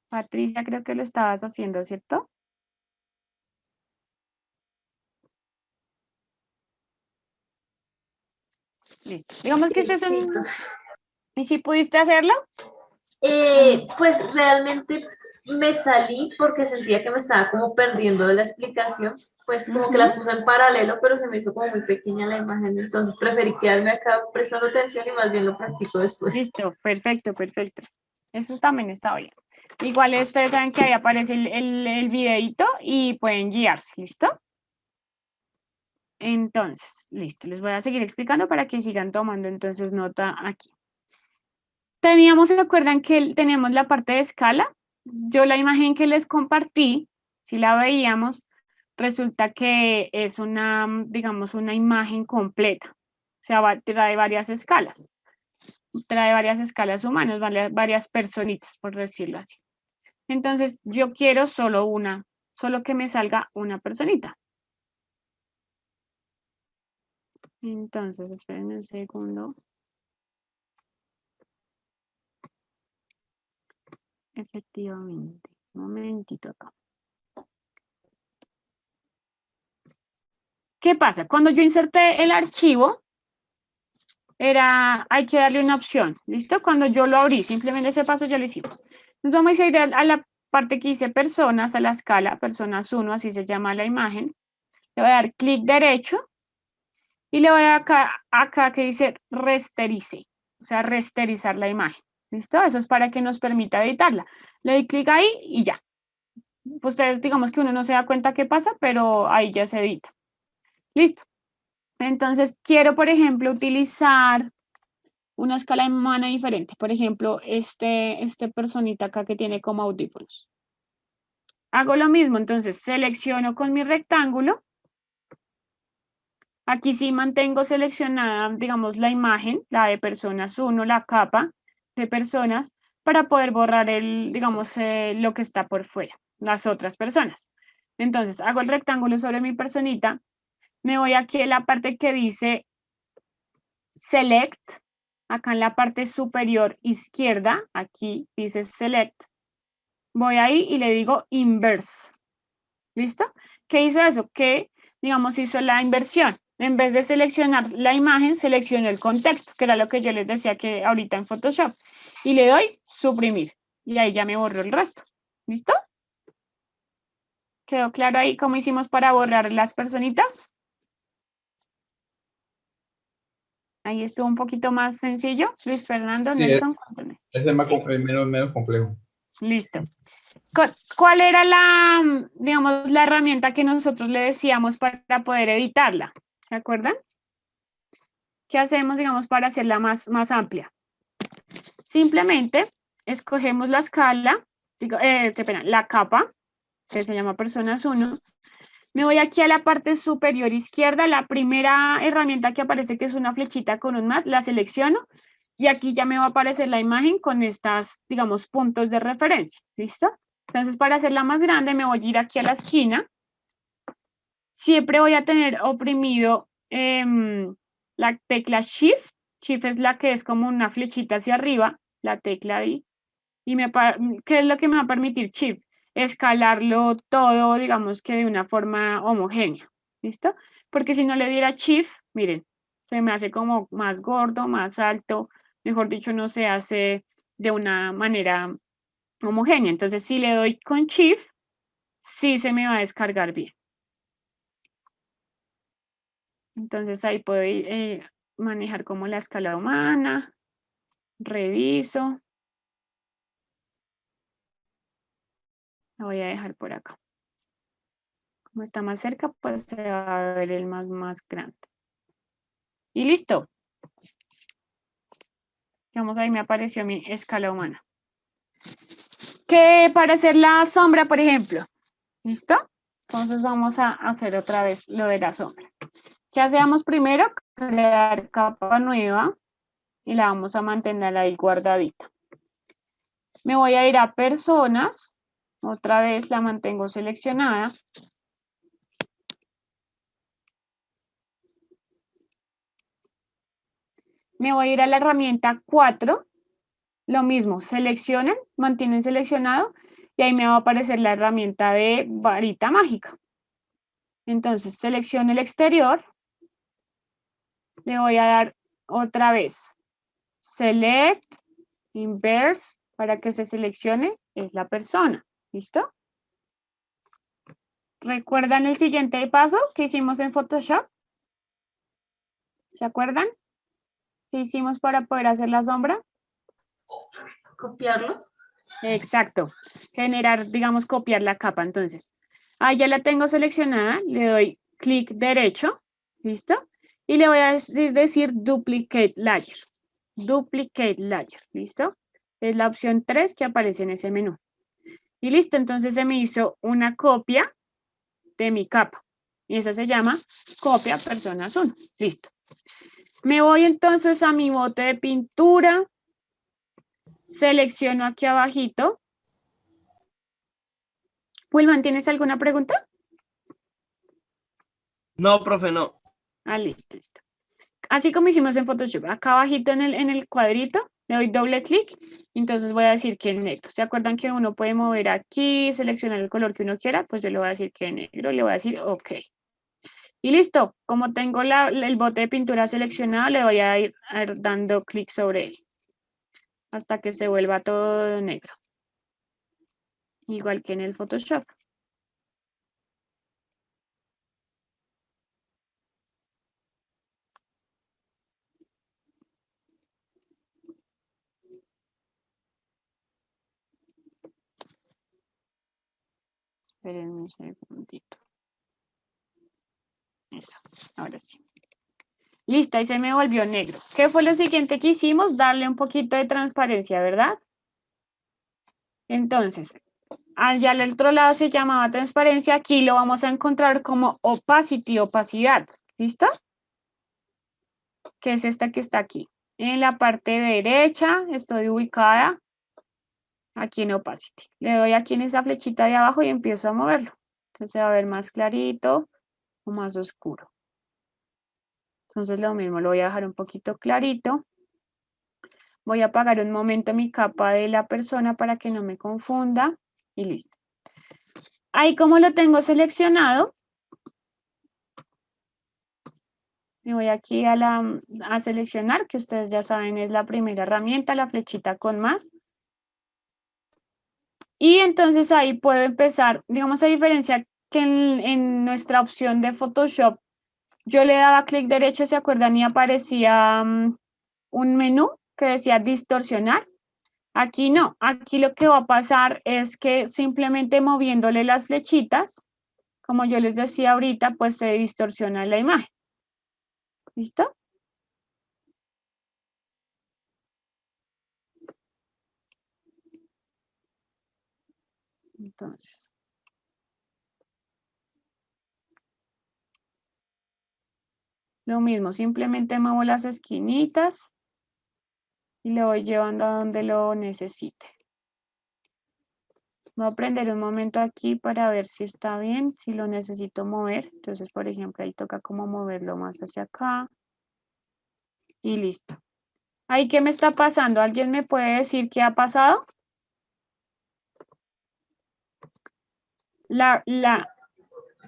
Patricia, creo que lo estabas haciendo, ¿cierto? Listo. Digamos que este es Sí, un... profe. ¿Y si pudiste hacerlo? Pues realmente me salí porque sentía que me estaba como perdiendo de la explicación, pues como que las puse en paralelo, pero se me hizo como muy pequeña la imagen, entonces preferí quedarme acá prestando atención y más bien lo practico después. Listo, perfecto, perfecto. Eso también está bien. Igual ustedes saben que ahí aparece el videíto y pueden guiarse, ¿listo? Entonces, listo, les voy a seguir explicando para que sigan tomando entonces nota aquí. ¿Se acuerdan que tenemos la parte de escala? Yo la imagen que les compartí, si la veíamos, resulta que es una, digamos, una imagen completa. O sea, trae varias escalas. Trae varias escalas humanas, varias personitas, por decirlo así. Entonces, yo quiero solo que me salga una personita. Entonces, espérenme un segundo. Efectivamente, un momentito acá. ¿Qué pasa? Cuando yo inserté el archivo, hay que darle una opción, ¿listo? Cuando yo lo abrí, simplemente ese paso ya lo hicimos. Entonces vamos a ir a la parte que dice personas, a la escala, personas 1, así se llama la imagen. Le voy a dar clic derecho y le voy a dar acá que dice rasterize, o sea, rasterizar la imagen. ¿Listo? Eso es para que nos permita editarla. Le doy clic ahí y ya. Ustedes digamos que uno no se da cuenta qué pasa, pero ahí ya se edita. Listo. Entonces quiero, por ejemplo, utilizar una escala humana diferente. Por ejemplo, este personita acá que tiene como audífonos. Hago lo mismo, entonces selecciono con mi rectángulo. Aquí sí mantengo seleccionada, digamos, la imagen, la de personas 1, la capa de personas, para poder borrar digamos, lo que está por fuera, las otras personas. Entonces, hago el rectángulo sobre mi personita, me voy aquí a la parte que dice Select, acá en la parte superior izquierda, aquí dice Select, voy ahí y le digo Inverse. ¿Listo? ¿Qué hizo eso? Que, digamos, hizo la inversión. En vez de seleccionar la imagen, seleccionó el contexto, que era lo que yo les decía que ahorita en Photoshop. Y le doy suprimir. Y ahí ya me borró el resto. ¿Listo? ¿Quedó claro ahí cómo hicimos para borrar las personitas? Ahí estuvo un poquito más sencillo. Luis Fernando, Sí, Nelson, cuéntame. ese es más, ¿Sí? menos complejo. Listo. ¿Cuál era digamos, la herramienta que nosotros le decíamos para poder editarla? ¿Se acuerdan? ¿Qué hacemos, digamos, para hacerla más amplia? Simplemente escogemos la escala, la capa, que se llama personas 1. Me voy aquí a la parte superior izquierda, la primera herramienta que aparece, que es una flechita con un más, la selecciono y aquí ya me va a aparecer la imagen con estas, digamos, puntos de referencia. ¿Listo? Entonces, para hacerla más grande, me voy a ir aquí a la esquina. Siempre voy a tener oprimido la tecla Shift. Shift es la que es como una flechita hacia arriba, la tecla ahí. Y ¿qué es lo que me va a permitir Shift? Escalarlo todo, digamos que de una forma homogénea. ¿Listo? Porque si no le diera Shift, miren, se me hace como más gordo, más alto. Mejor dicho, no se hace de una manera homogénea. Entonces, si le doy con Shift, sí se me va a descargar bien. Entonces ahí puedo manejar como la escala humana, reviso. La voy a dejar por acá. Como está más cerca, pues se va a ver el más grande. Y listo. Vamos, ahí me apareció mi escala humana. Que para hacer la sombra, por ejemplo. ¿Listo? Entonces vamos a hacer otra vez lo de la sombra. ¿Qué hacemos primero? Crear capa nueva y la vamos a mantener ahí guardadita. Me voy a ir a personas. Otra vez la mantengo seleccionada. Me voy a ir a la herramienta 4. Lo mismo, seleccionen, mantienen seleccionado y ahí me va a aparecer la herramienta de varita mágica. Entonces selecciono el exterior. Le voy a dar otra vez Select, Inverse, para que se seleccione es la persona. ¿Listo? ¿Recuerdan el siguiente paso que hicimos en Photoshop? ¿Se acuerdan? ¿Qué hicimos para poder hacer la sombra? Copiarlo. Exacto. Generar, digamos, copiar la capa. Entonces, ahí ya la tengo seleccionada. Le doy clic derecho. ¿Listo? Y le voy a decir Duplicate Layer. Duplicate Layer. ¿Listo? Es la opción 3 que aparece en ese menú. Y listo. Entonces se me hizo una copia de mi capa. Y esa se llama copia personas 1. Listo. Me voy entonces a mi bote de pintura. Selecciono aquí abajito. Wilman, ¿tienes alguna pregunta? No, profe, no. Ah, listo, listo. Así como hicimos en Photoshop, acá abajito en el cuadrito, le doy doble clic, entonces voy a decir que en negro. ¿Se acuerdan que uno puede mover aquí, seleccionar el color que uno quiera? Pues yo le voy a decir que en negro, le voy a decir OK. Y listo, como tengo el bote de pintura seleccionado, le voy a ir dando clic sobre él hasta que se vuelva todo negro. Igual que en el Photoshop. Esperen un segundito. Eso, ahora sí. Listo, ahí se me volvió negro. ¿Qué fue lo siguiente que hicimos? Darle un poquito de transparencia, ¿verdad? Entonces, allá al otro lado se llamaba transparencia. Aquí lo vamos a encontrar como opacity, opacidad. ¿Listo? Que es esta que está aquí. En la parte derecha estoy ubicada aquí en opacity. Le doy aquí en esa flechita de abajo y empiezo a moverlo. Entonces se va a ver más clarito o más oscuro. Entonces lo mismo, lo voy a dejar un poquito clarito. Voy a apagar un momento mi capa de la persona para que no me confunda. Y listo. Ahí como lo tengo seleccionado, me voy aquí a seleccionar, que ustedes ya saben es la primera herramienta, la flechita con más. Y entonces ahí puedo empezar, digamos a diferencia que en nuestra opción de Photoshop, yo le daba clic derecho, ¿se acuerdan? Y aparecía un menú que decía distorsionar. Aquí no, aquí lo que va a pasar es que simplemente moviéndole las flechitas, como yo les decía ahorita, pues se distorsiona la imagen. ¿Listo? Entonces. Lo mismo, simplemente muevo las esquinitas y le voy llevando a donde lo necesite. Voy a prender un momento aquí para ver si está bien, si lo necesito mover. Entonces, por ejemplo, ahí toca como moverlo más hacia acá. Y listo. ¿Ahí qué me está pasando? ¿Alguien me puede decir qué ha pasado?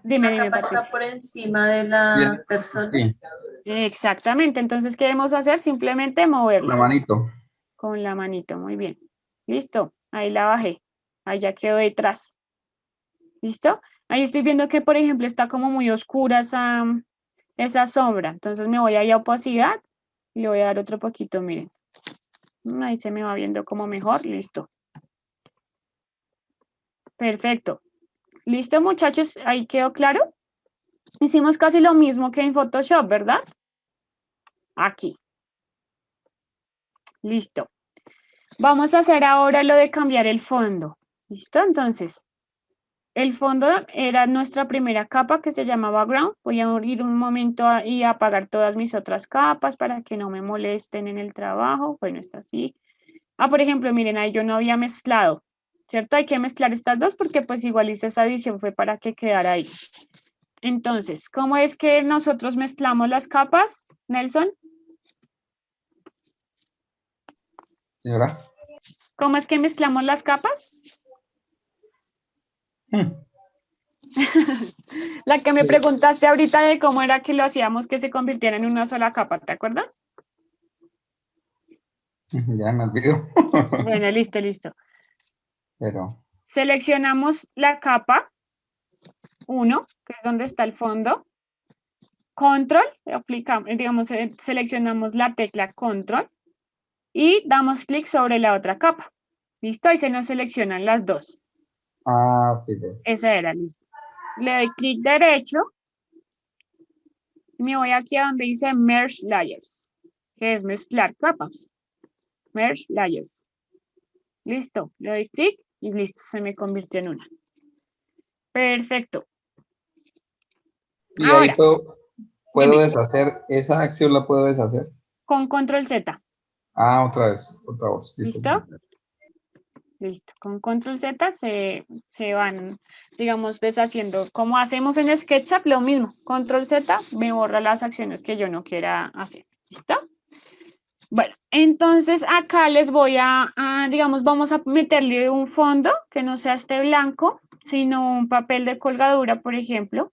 Dime, La capa está Patricia. por encima de la persona. Sí, Exactamente. Entonces, ¿qué debemos hacer? Simplemente moverla. la manito. Con la manito, muy bien. Listo, ahí la bajé. Ahí ya quedó detrás. ¿Listo? Ahí estoy viendo que, por ejemplo, está como muy oscura esa sombra. Entonces me voy ahí a opacidad y le voy a dar otro poquito, miren. Ahí se me va viendo como mejor. Listo. Perfecto. ¿Listo, muchachos? ¿Ahí quedó claro? Hicimos casi lo mismo que en Photoshop, ¿verdad? Aquí. Listo. Vamos a hacer ahora lo de cambiar el fondo. ¿Listo? Entonces, el fondo era nuestra primera capa que se llamaba background. Voy a ir un momento y apagar todas mis otras capas para que no me molesten en el trabajo. Bueno, está así. Por ejemplo, miren, ahí yo no había mezclado, ¿cierto? Hay que mezclar estas dos porque pues igual hice esa adición, fue para que quedara ahí. Entonces, ¿cómo es que nosotros mezclamos las capas, Nelson? Señora. ¿Cómo es que mezclamos las capas? La que me preguntaste ahorita de cómo era que lo hacíamos que se convirtiera en una sola capa, ¿te acuerdas? Ya me olvidó. Bueno, listo, listo. Pero, Seleccionamos la capa 1, que es donde está el fondo. Control, aplicamos, digamos, seleccionamos la tecla Control y damos clic sobre la otra capa. ¿Listo? Ahí se nos seleccionan las dos. ok. Esa era, listo. Le doy clic derecho y me voy aquí a donde dice Merge Layers, que es mezclar capas. Merge Layers. Listo. Le doy clic y listo, se me convirtió en una. Perfecto. Y Ahora, ahí puedo dime. deshacer, esa acción la puedo deshacer. Con Control Z. Otra vez. ¿Listo? Listo. Con Control Z se van, digamos, deshaciendo. Como hacemos en SketchUp, lo mismo. Control Z me borra las acciones que yo no quiera hacer. ¿Listo? Bueno, entonces acá les voy digamos, vamos a meterle un fondo que no sea este blanco, sino un papel de colgadura, por ejemplo.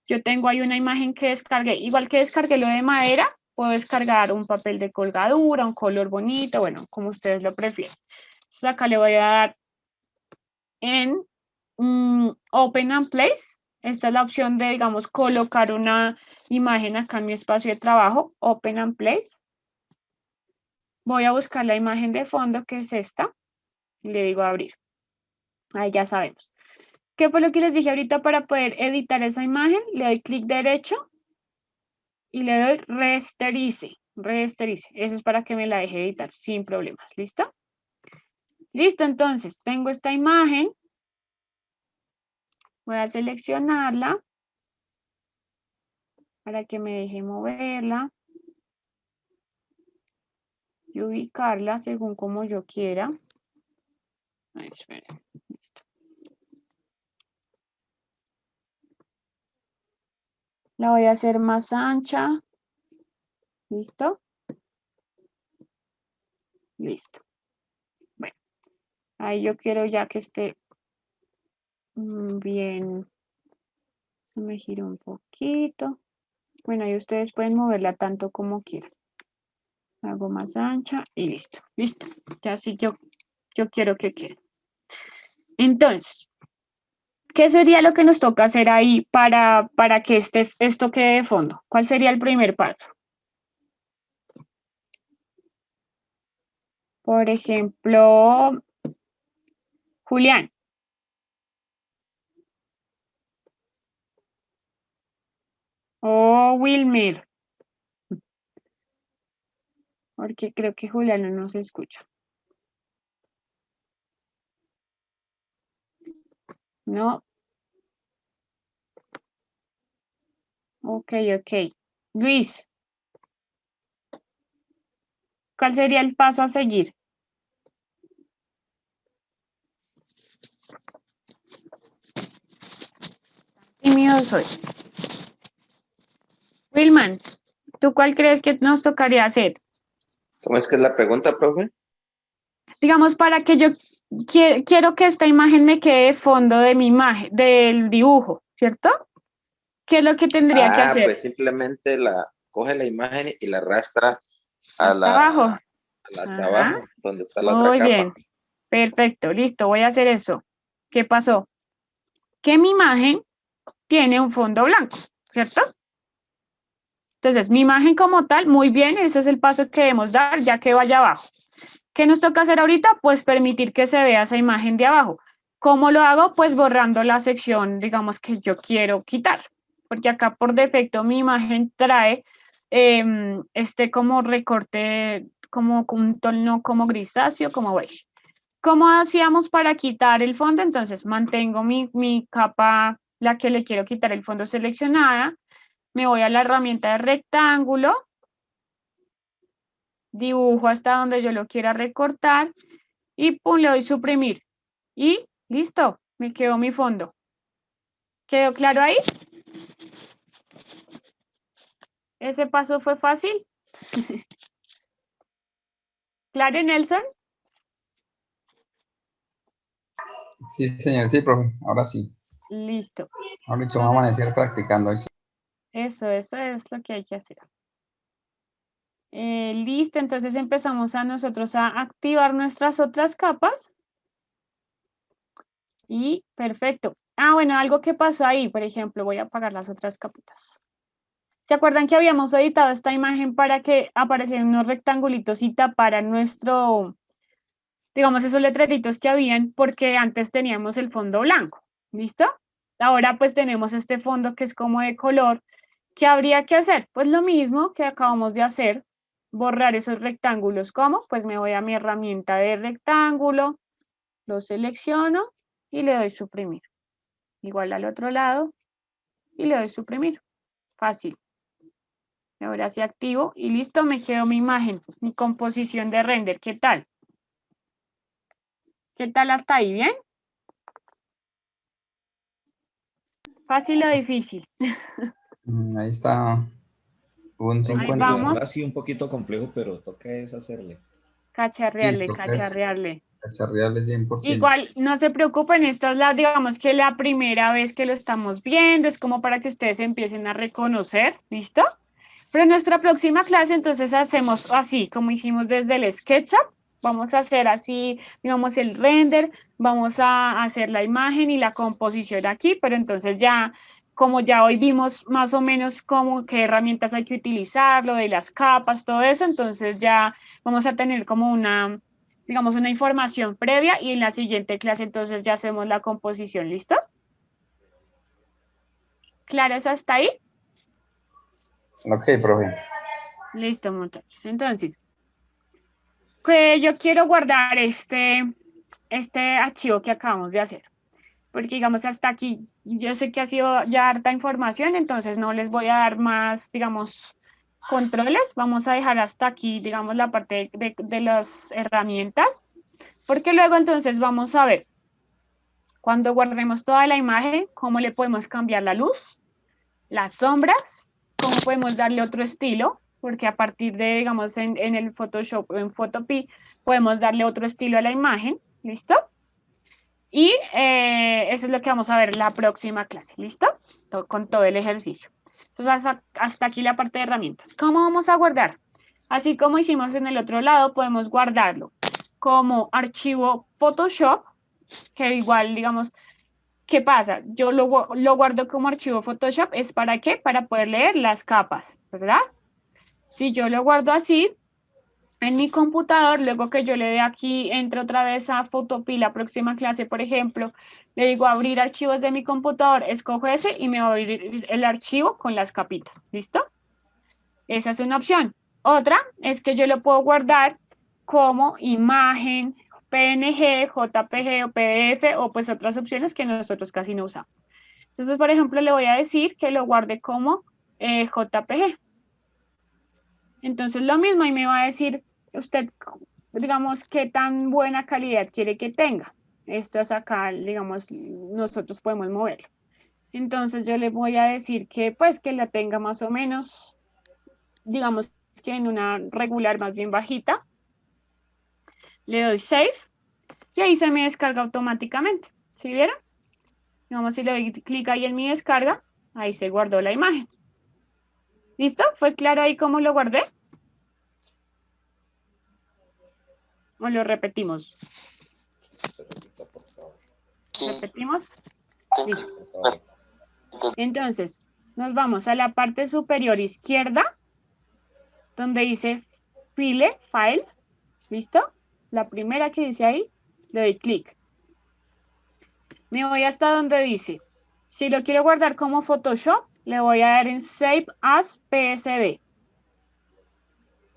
Yo tengo ahí una imagen que descargué. Igual que descargué lo de madera, puedo descargar un papel de colgadura, un color bonito, bueno, como ustedes lo prefieren. Entonces acá le voy a dar en Open and Place. Esta es la opción de, digamos, colocar una imagen acá en mi espacio de trabajo. Open and Place. Voy a buscar la imagen de fondo, que es esta. Y le digo abrir. Ahí ya sabemos. ¿Qué fue lo que les dije ahorita para poder editar esa imagen? Le doy clic derecho y le doy Rasterize. Rasterize. Eso es para que me la deje editar sin problemas. ¿Listo? Listo, entonces tengo esta imagen. Voy a seleccionarla para que me deje moverla y ubicarla según como yo quiera. Ay, esperen. Listo. La voy a hacer más ancha. ¿Listo? Listo. Bueno, ahí yo quiero ya que esté bien. Se me gira un poquito. Bueno, ahí ustedes pueden moverla tanto como quieran. Hago más ancha y listo. Listo. Ya así yo quiero que quede. Entonces, ¿qué sería lo que nos toca hacer ahí para que esto quede de fondo? ¿Cuál sería el primer paso? Por ejemplo, Julián. O Wilmer. Porque creo que Julián no nos escucha. No. Ok. Luis. ¿Cuál sería el paso a seguir? Tímido soy. Wilman, ¿tú cuál crees que nos tocaría hacer? ¿Cómo es que es la pregunta, profe? Digamos, para que yo quiero que esta imagen me quede de fondo de mi imagen, del dibujo, ¿cierto? ¿Qué es lo que tendría que hacer? Pues simplemente coge la imagen y la arrastra a Hasta abajo. a la de abajo, donde está la otra Muy capa. bien. Perfecto, listo, voy a hacer eso. ¿Qué pasó? Que mi imagen tiene un fondo blanco, ¿cierto? Entonces, mi imagen como tal, muy bien, ese es el paso que debemos dar, ya que vaya abajo. ¿Qué nos toca hacer ahorita? Pues permitir que se vea esa imagen de abajo. ¿Cómo lo hago? Pues borrando la sección, digamos, que yo quiero quitar, porque acá por defecto mi imagen trae este como recorte, como un tono como grisáceo, como beige. ¿Cómo hacíamos para quitar el fondo? Entonces mantengo mi capa, la que le quiero quitar el fondo seleccionada, me voy a la herramienta de rectángulo, dibujo hasta donde yo lo quiera recortar y pum, le doy suprimir. Y listo, me quedó mi fondo. ¿Quedó claro ahí? ¿Ese paso fue fácil? ¿Claro, Nelson? Sí, señor, sí, profe, ahora sí. Listo. Ahora dicho, vamos a amanecer practicando hoy. Sí. Eso es lo que hay que hacer. Listo, entonces empezamos a nosotros a activar nuestras otras capas. Y perfecto. Ah, bueno, algo que pasó ahí, por ejemplo, voy a apagar las otras capitas. ¿Se acuerdan que habíamos editado esta imagen para que aparecieran unos rectangulitos y taparan nuestro, digamos, esos letreritos que habían, porque antes teníamos el fondo blanco? ¿Listo? Ahora pues tenemos este fondo que es como de color. ¿Qué habría que hacer? Pues lo mismo que acabamos de hacer, borrar esos rectángulos. ¿Cómo? Pues me voy a mi herramienta de rectángulo, lo selecciono y le doy suprimir. Igual al otro lado y le doy suprimir. Fácil. Ahora sí activo y listo, me quedó mi imagen, mi composición de render. ¿Qué tal? ¿Qué tal hasta ahí? ¿Bien? ¿Fácil o difícil? Ahí está. Un Profe, Ahí 50. la verdad vamos. sí un poquito complejo, pero toca es hacerle. Sí, Cacharrearle, toca es cacharrearle. cacharrearle 100%. Igual, no se preocupen, esta es la, digamos que la primera vez que lo estamos viendo, es como para que ustedes empiecen a reconocer, ¿listo? Pero en nuestra próxima clase, entonces hacemos así, como hicimos desde el SketchUp, vamos a hacer así, digamos, el render, vamos a hacer la imagen y la composición aquí, pero entonces ya, como ya hoy vimos más o menos cómo, qué herramientas hay que utilizar, lo de las capas, todo eso, entonces ya vamos a tener como una, digamos, una información previa y en la siguiente clase entonces ya hacemos la composición, ¿listo? ¿Claro eso hasta ahí? Ok, profe. Listo, muchachos. Entonces, que yo quiero guardar este archivo que acabamos de hacer, porque digamos hasta aquí, yo sé que ha sido ya harta información, entonces no les voy a dar más, digamos, controles, vamos a dejar hasta aquí, digamos, la parte de las herramientas, porque luego entonces vamos a ver, cuando guardemos toda la imagen, cómo le podemos cambiar la luz, las sombras, cómo podemos darle otro estilo, porque a partir de, digamos, en el Photoshop o en Photopea, podemos darle otro estilo a la imagen, ¿listo? Y eso es lo que vamos a ver la próxima clase, ¿listo? Con todo el ejercicio. Entonces, hasta aquí la parte de herramientas. ¿Cómo vamos a guardar? Así como hicimos en el otro lado, podemos guardarlo como archivo Photoshop, que igual, digamos, ¿qué pasa? Yo lo guardo como archivo Photoshop, ¿es para qué? Para poder leer las capas, ¿verdad? Si yo lo guardo así en mi computador, luego que yo le dé aquí, entre otra vez a Photopea, la próxima clase, por ejemplo, le digo abrir archivos de mi computador, escojo ese y me va a abrir el archivo con las capitas, ¿listo? Esa es una opción. Otra es que yo lo puedo guardar como imagen, PNG, JPG o PDF o pues otras opciones que nosotros casi no usamos. Entonces, por ejemplo, le voy a decir que lo guarde como JPG. Entonces, lo mismo y me va a decir usted, digamos, qué tan buena calidad quiere que tenga. Esto es acá, digamos, nosotros podemos moverlo. Entonces, yo le voy a decir que, pues, que la tenga más o menos, digamos, que en una regular más bien bajita. Le doy Save y ahí se me descarga automáticamente. ¿Sí vieron? Digamos, si le doy clic ahí en mi descarga, ahí se guardó la imagen. ¿Listo? ¿Fue claro ahí cómo lo guardé? ¿O lo repetimos? Se repita, por favor. ¿Repetimos? Listo. Por favor. Entonces, nos vamos a la parte superior izquierda, donde dice File. ¿Listo? La primera que dice ahí, le doy clic. Me voy hasta donde dice, si lo quiero guardar como Photoshop, le voy a dar en Save as PSD,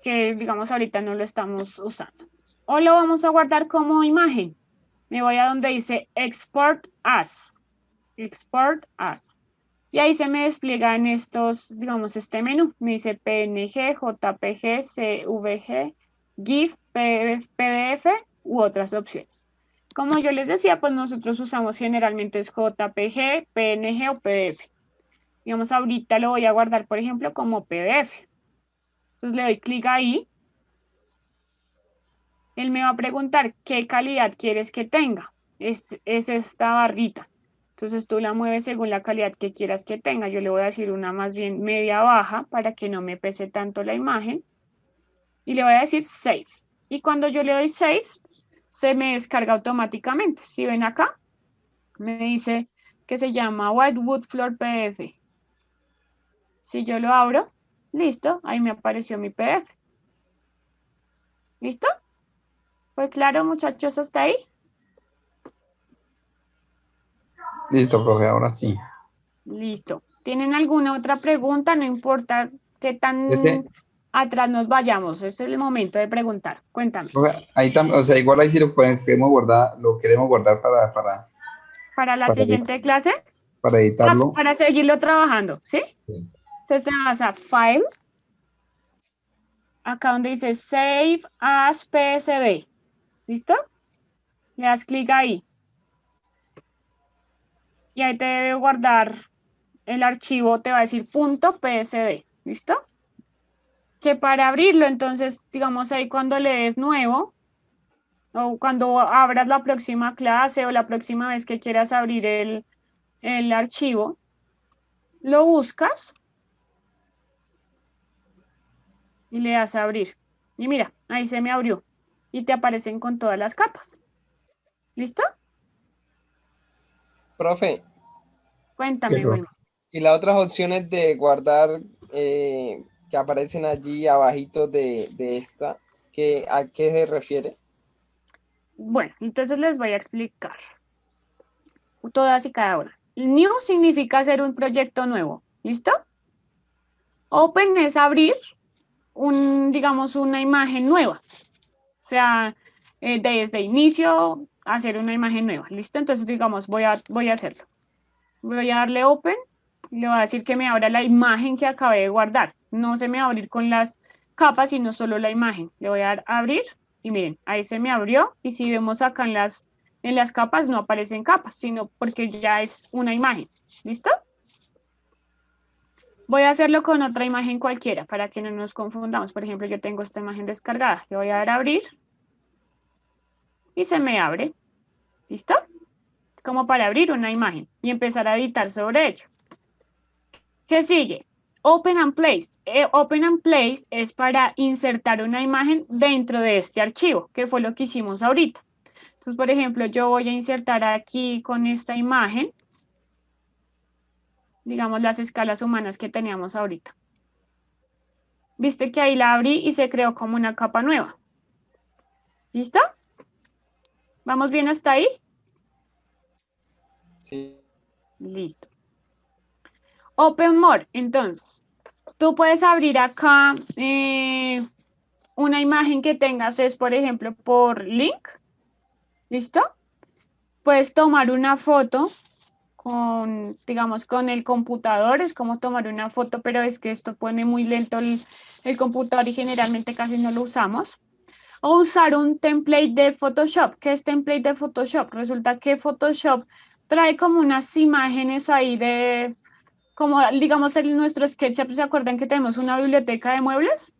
que digamos ahorita no lo estamos usando. O lo vamos a guardar como imagen. Me voy a donde dice Export as. Export as. Y ahí se me despliega en estos, digamos, este menú. Me dice PNG, JPG, CVG, GIF, PDF u otras opciones. Como yo les decía, pues nosotros usamos generalmente es JPG, PNG o PDF. Digamos, ahorita lo voy a guardar, por ejemplo, como PDF. Entonces le doy clic ahí. Él me va a preguntar qué calidad quieres que tenga. Es esta barrita. Entonces tú la mueves según la calidad que quieras que tenga. Yo le voy a decir una más bien media baja para que no me pese tanto la imagen. Y le voy a decir Save. Y cuando yo le doy Save, se me descarga automáticamente. Si ven acá, me dice que se llama Whitewood Floor PDF. Si yo lo abro, listo, ahí me apareció mi PDF. ¿Listo? ¿Fue claro, muchachos, hasta ahí? Listo, profe, ahora sí. Listo. ¿Tienen alguna otra pregunta? No importa qué tan Este, atrás nos vayamos, es el momento de preguntar. Cuéntame. profe, ahí también, o sea, igual ahí sí lo queremos guardar Para la para, siguiente clase, editarlo. para seguirlo trabajando, ¿sí? Sí. Entonces te vas a File, acá donde dice Save as PSD. ¿Listo? Le das clic ahí. Y ahí te debe guardar el archivo, te va a decir .psd. ¿Listo? Que para abrirlo, entonces, digamos ahí cuando le des nuevo, o cuando abras la próxima clase o la próxima vez que quieras abrir el archivo, lo buscas y le das a abrir. Y mira, ahí se me abrió y te aparecen con todas las capas. ¿Listo? Profe, ¿Qué, Cuéntame, profe? Wilma. y las otras opciones de guardar que aparecen allí abajito de esta, ¿a qué se refiere? Bueno, entonces les voy a explicar todas y cada una. New significa hacer un proyecto nuevo. ¿Listo? Open es abrir digamos, una imagen nueva. O sea, desde inicio hacer una imagen nueva. ¿Listo? Entonces, digamos, voy a hacerlo. Voy a darle Open y le voy a decir que me abra la imagen que acabé de guardar. No se me va a abrir con las capas, sino solo la imagen. Le voy a dar abrir y miren, ahí se me abrió. Y si vemos acá en las capas, no aparecen capas, sino porque ya es una imagen. ¿Listo? Voy a hacerlo con otra imagen cualquiera para que no nos confundamos. Por ejemplo, yo tengo esta imagen descargada. Le voy a dar a abrir y se me abre. ¿Listo? Es como para abrir una imagen y empezar a editar sobre ello. ¿Qué sigue? Open and Place. Open and Place es para insertar una imagen dentro de este archivo, que fue lo que hicimos ahorita. Entonces, por ejemplo, yo voy a insertar aquí con esta imagen, digamos, las escalas humanas que teníamos ahorita. Viste que ahí la abrí y se creó como una capa nueva. ¿Listo? ¿Vamos bien hasta ahí? Sí. Listo. Open More. Entonces, tú puedes abrir acá una imagen que tengas, es por ejemplo por link. ¿Listo? Puedes tomar una foto con, digamos, con el computador. Es como tomar una foto, pero es que esto pone muy lento el computador y generalmente casi no lo usamos. O usar un template de Photoshop. ¿Qué es template de Photoshop? Resulta que Photoshop trae como unas imágenes ahí de, como digamos en nuestro SketchUp, ¿se acuerdan que tenemos una biblioteca de muebles?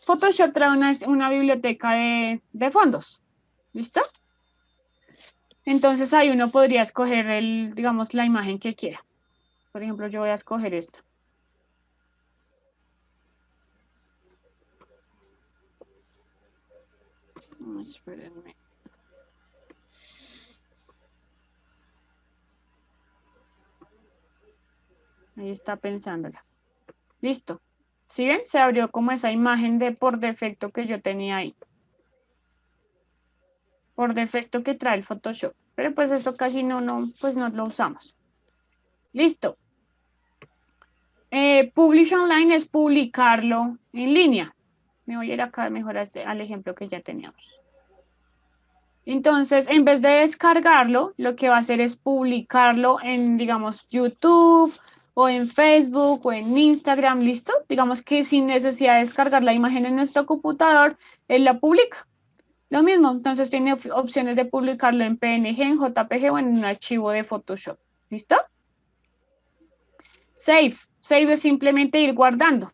Photoshop trae una biblioteca de fondos. ¿Listo? Entonces ahí uno podría escoger digamos, la imagen que quiera. Por ejemplo, yo voy a escoger esta. Espérenme. Ahí está pensándola. Listo. ¿Sí ven? Se abrió como esa imagen de por defecto que yo tenía ahí. por defecto que trae el Photoshop. Pero pues eso casi pues no lo usamos. Listo. Publish online es publicarlo en línea. Me voy a ir acá mejor al ejemplo que ya teníamos. Entonces, en vez de descargarlo, lo que va a hacer es publicarlo en, digamos, YouTube o en Facebook o en Instagram, ¿listo? Digamos que sin necesidad de descargar la imagen en nuestro computador, él la publica. Lo mismo, entonces tiene opciones de publicarlo en PNG, en JPG o en un archivo de Photoshop, ¿listo? Save. Save es simplemente ir guardando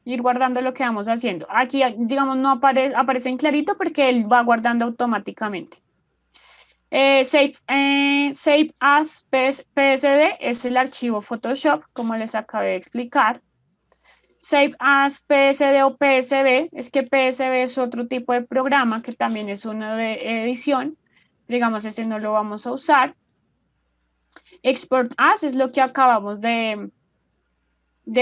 lo que vamos haciendo. Aquí, digamos, no aparece en clarito porque él va guardando automáticamente. Save as PSD es el archivo Photoshop, como les acabé de explicar. Save as PSD o PSB, es que PSB es otro tipo de programa que también es uno de edición. Digamos, ese no lo vamos a usar. Export as es lo que acabamos de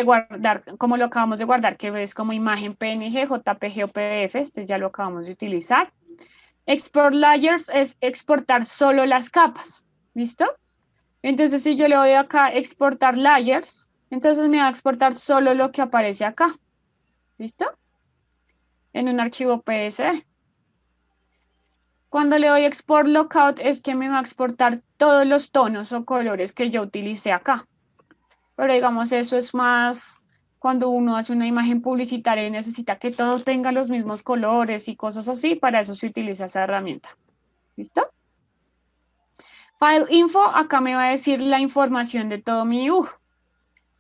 guardar, como lo acabamos de guardar, que es como imagen PNG, JPG o PDF, este ya lo acabamos de utilizar. Export layers es exportar solo las capas, ¿listo? Entonces, si yo le doy acá exportar layers, entonces me va a exportar solo lo que aparece acá, ¿listo? En un archivo PSD. Cuando le doy export lookout es que me va a exportar todos los tonos o colores que yo utilicé acá. Pero digamos, eso es más cuando uno hace una imagen publicitaria y necesita que todo tenga los mismos colores y cosas así, para eso se utiliza esa herramienta. ¿Listo? File info, acá me va a decir la información de todo mi dibujo.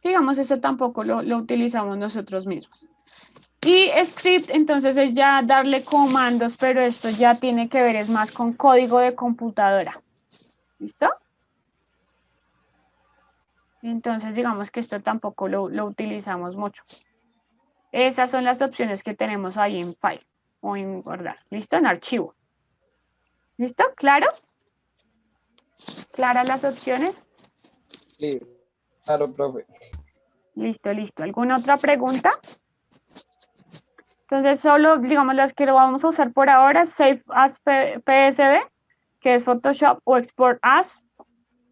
Digamos, eso tampoco lo utilizamos nosotros mismos. Y script, entonces es ya darle comandos, pero esto ya tiene que ver, es más con código de computadora. ¿Listo? Entonces, digamos que esto tampoco lo utilizamos mucho. Esas son las opciones que tenemos ahí en File o en guardar. ¿Listo? En archivo. ¿Listo? ¿Claro? ¿Claras las opciones? Sí, claro, profe. Listo, listo. ¿Alguna otra pregunta? Entonces, solo, digamos, las que lo vamos a usar por ahora, Save as PSD, que es Photoshop, o Export as,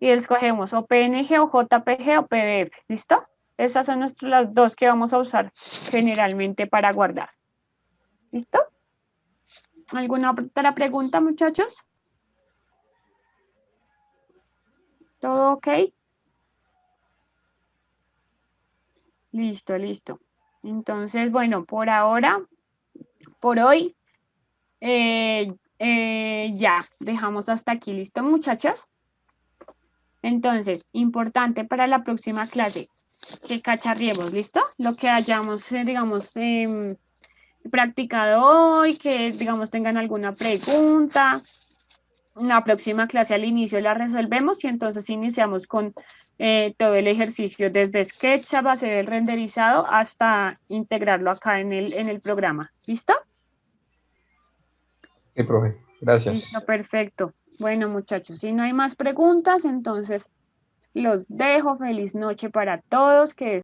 y escogemos o PNG o JPG o PDF. ¿Listo? Esas son las dos que vamos a usar generalmente para guardar. ¿Listo? ¿Alguna otra pregunta, muchachos? ¿Todo ok? Listo, listo. Entonces, bueno, por ahora, por hoy, ya, dejamos hasta aquí. ¿Listo, muchachos? Entonces, importante para la próxima clase, que cacharriemos, ¿listo? Lo que hayamos, digamos, practicado hoy, que, digamos, tengan alguna pregunta. La próxima clase al inicio la resolvemos y entonces iniciamos con todo el ejercicio desde SketchUp, hacer el renderizado hasta integrarlo acá en el programa. ¿Listo? Ok, profe. Gracias. Listo, perfecto. Bueno, muchachos, si no hay más preguntas, entonces los dejo. Feliz noche para todos. Que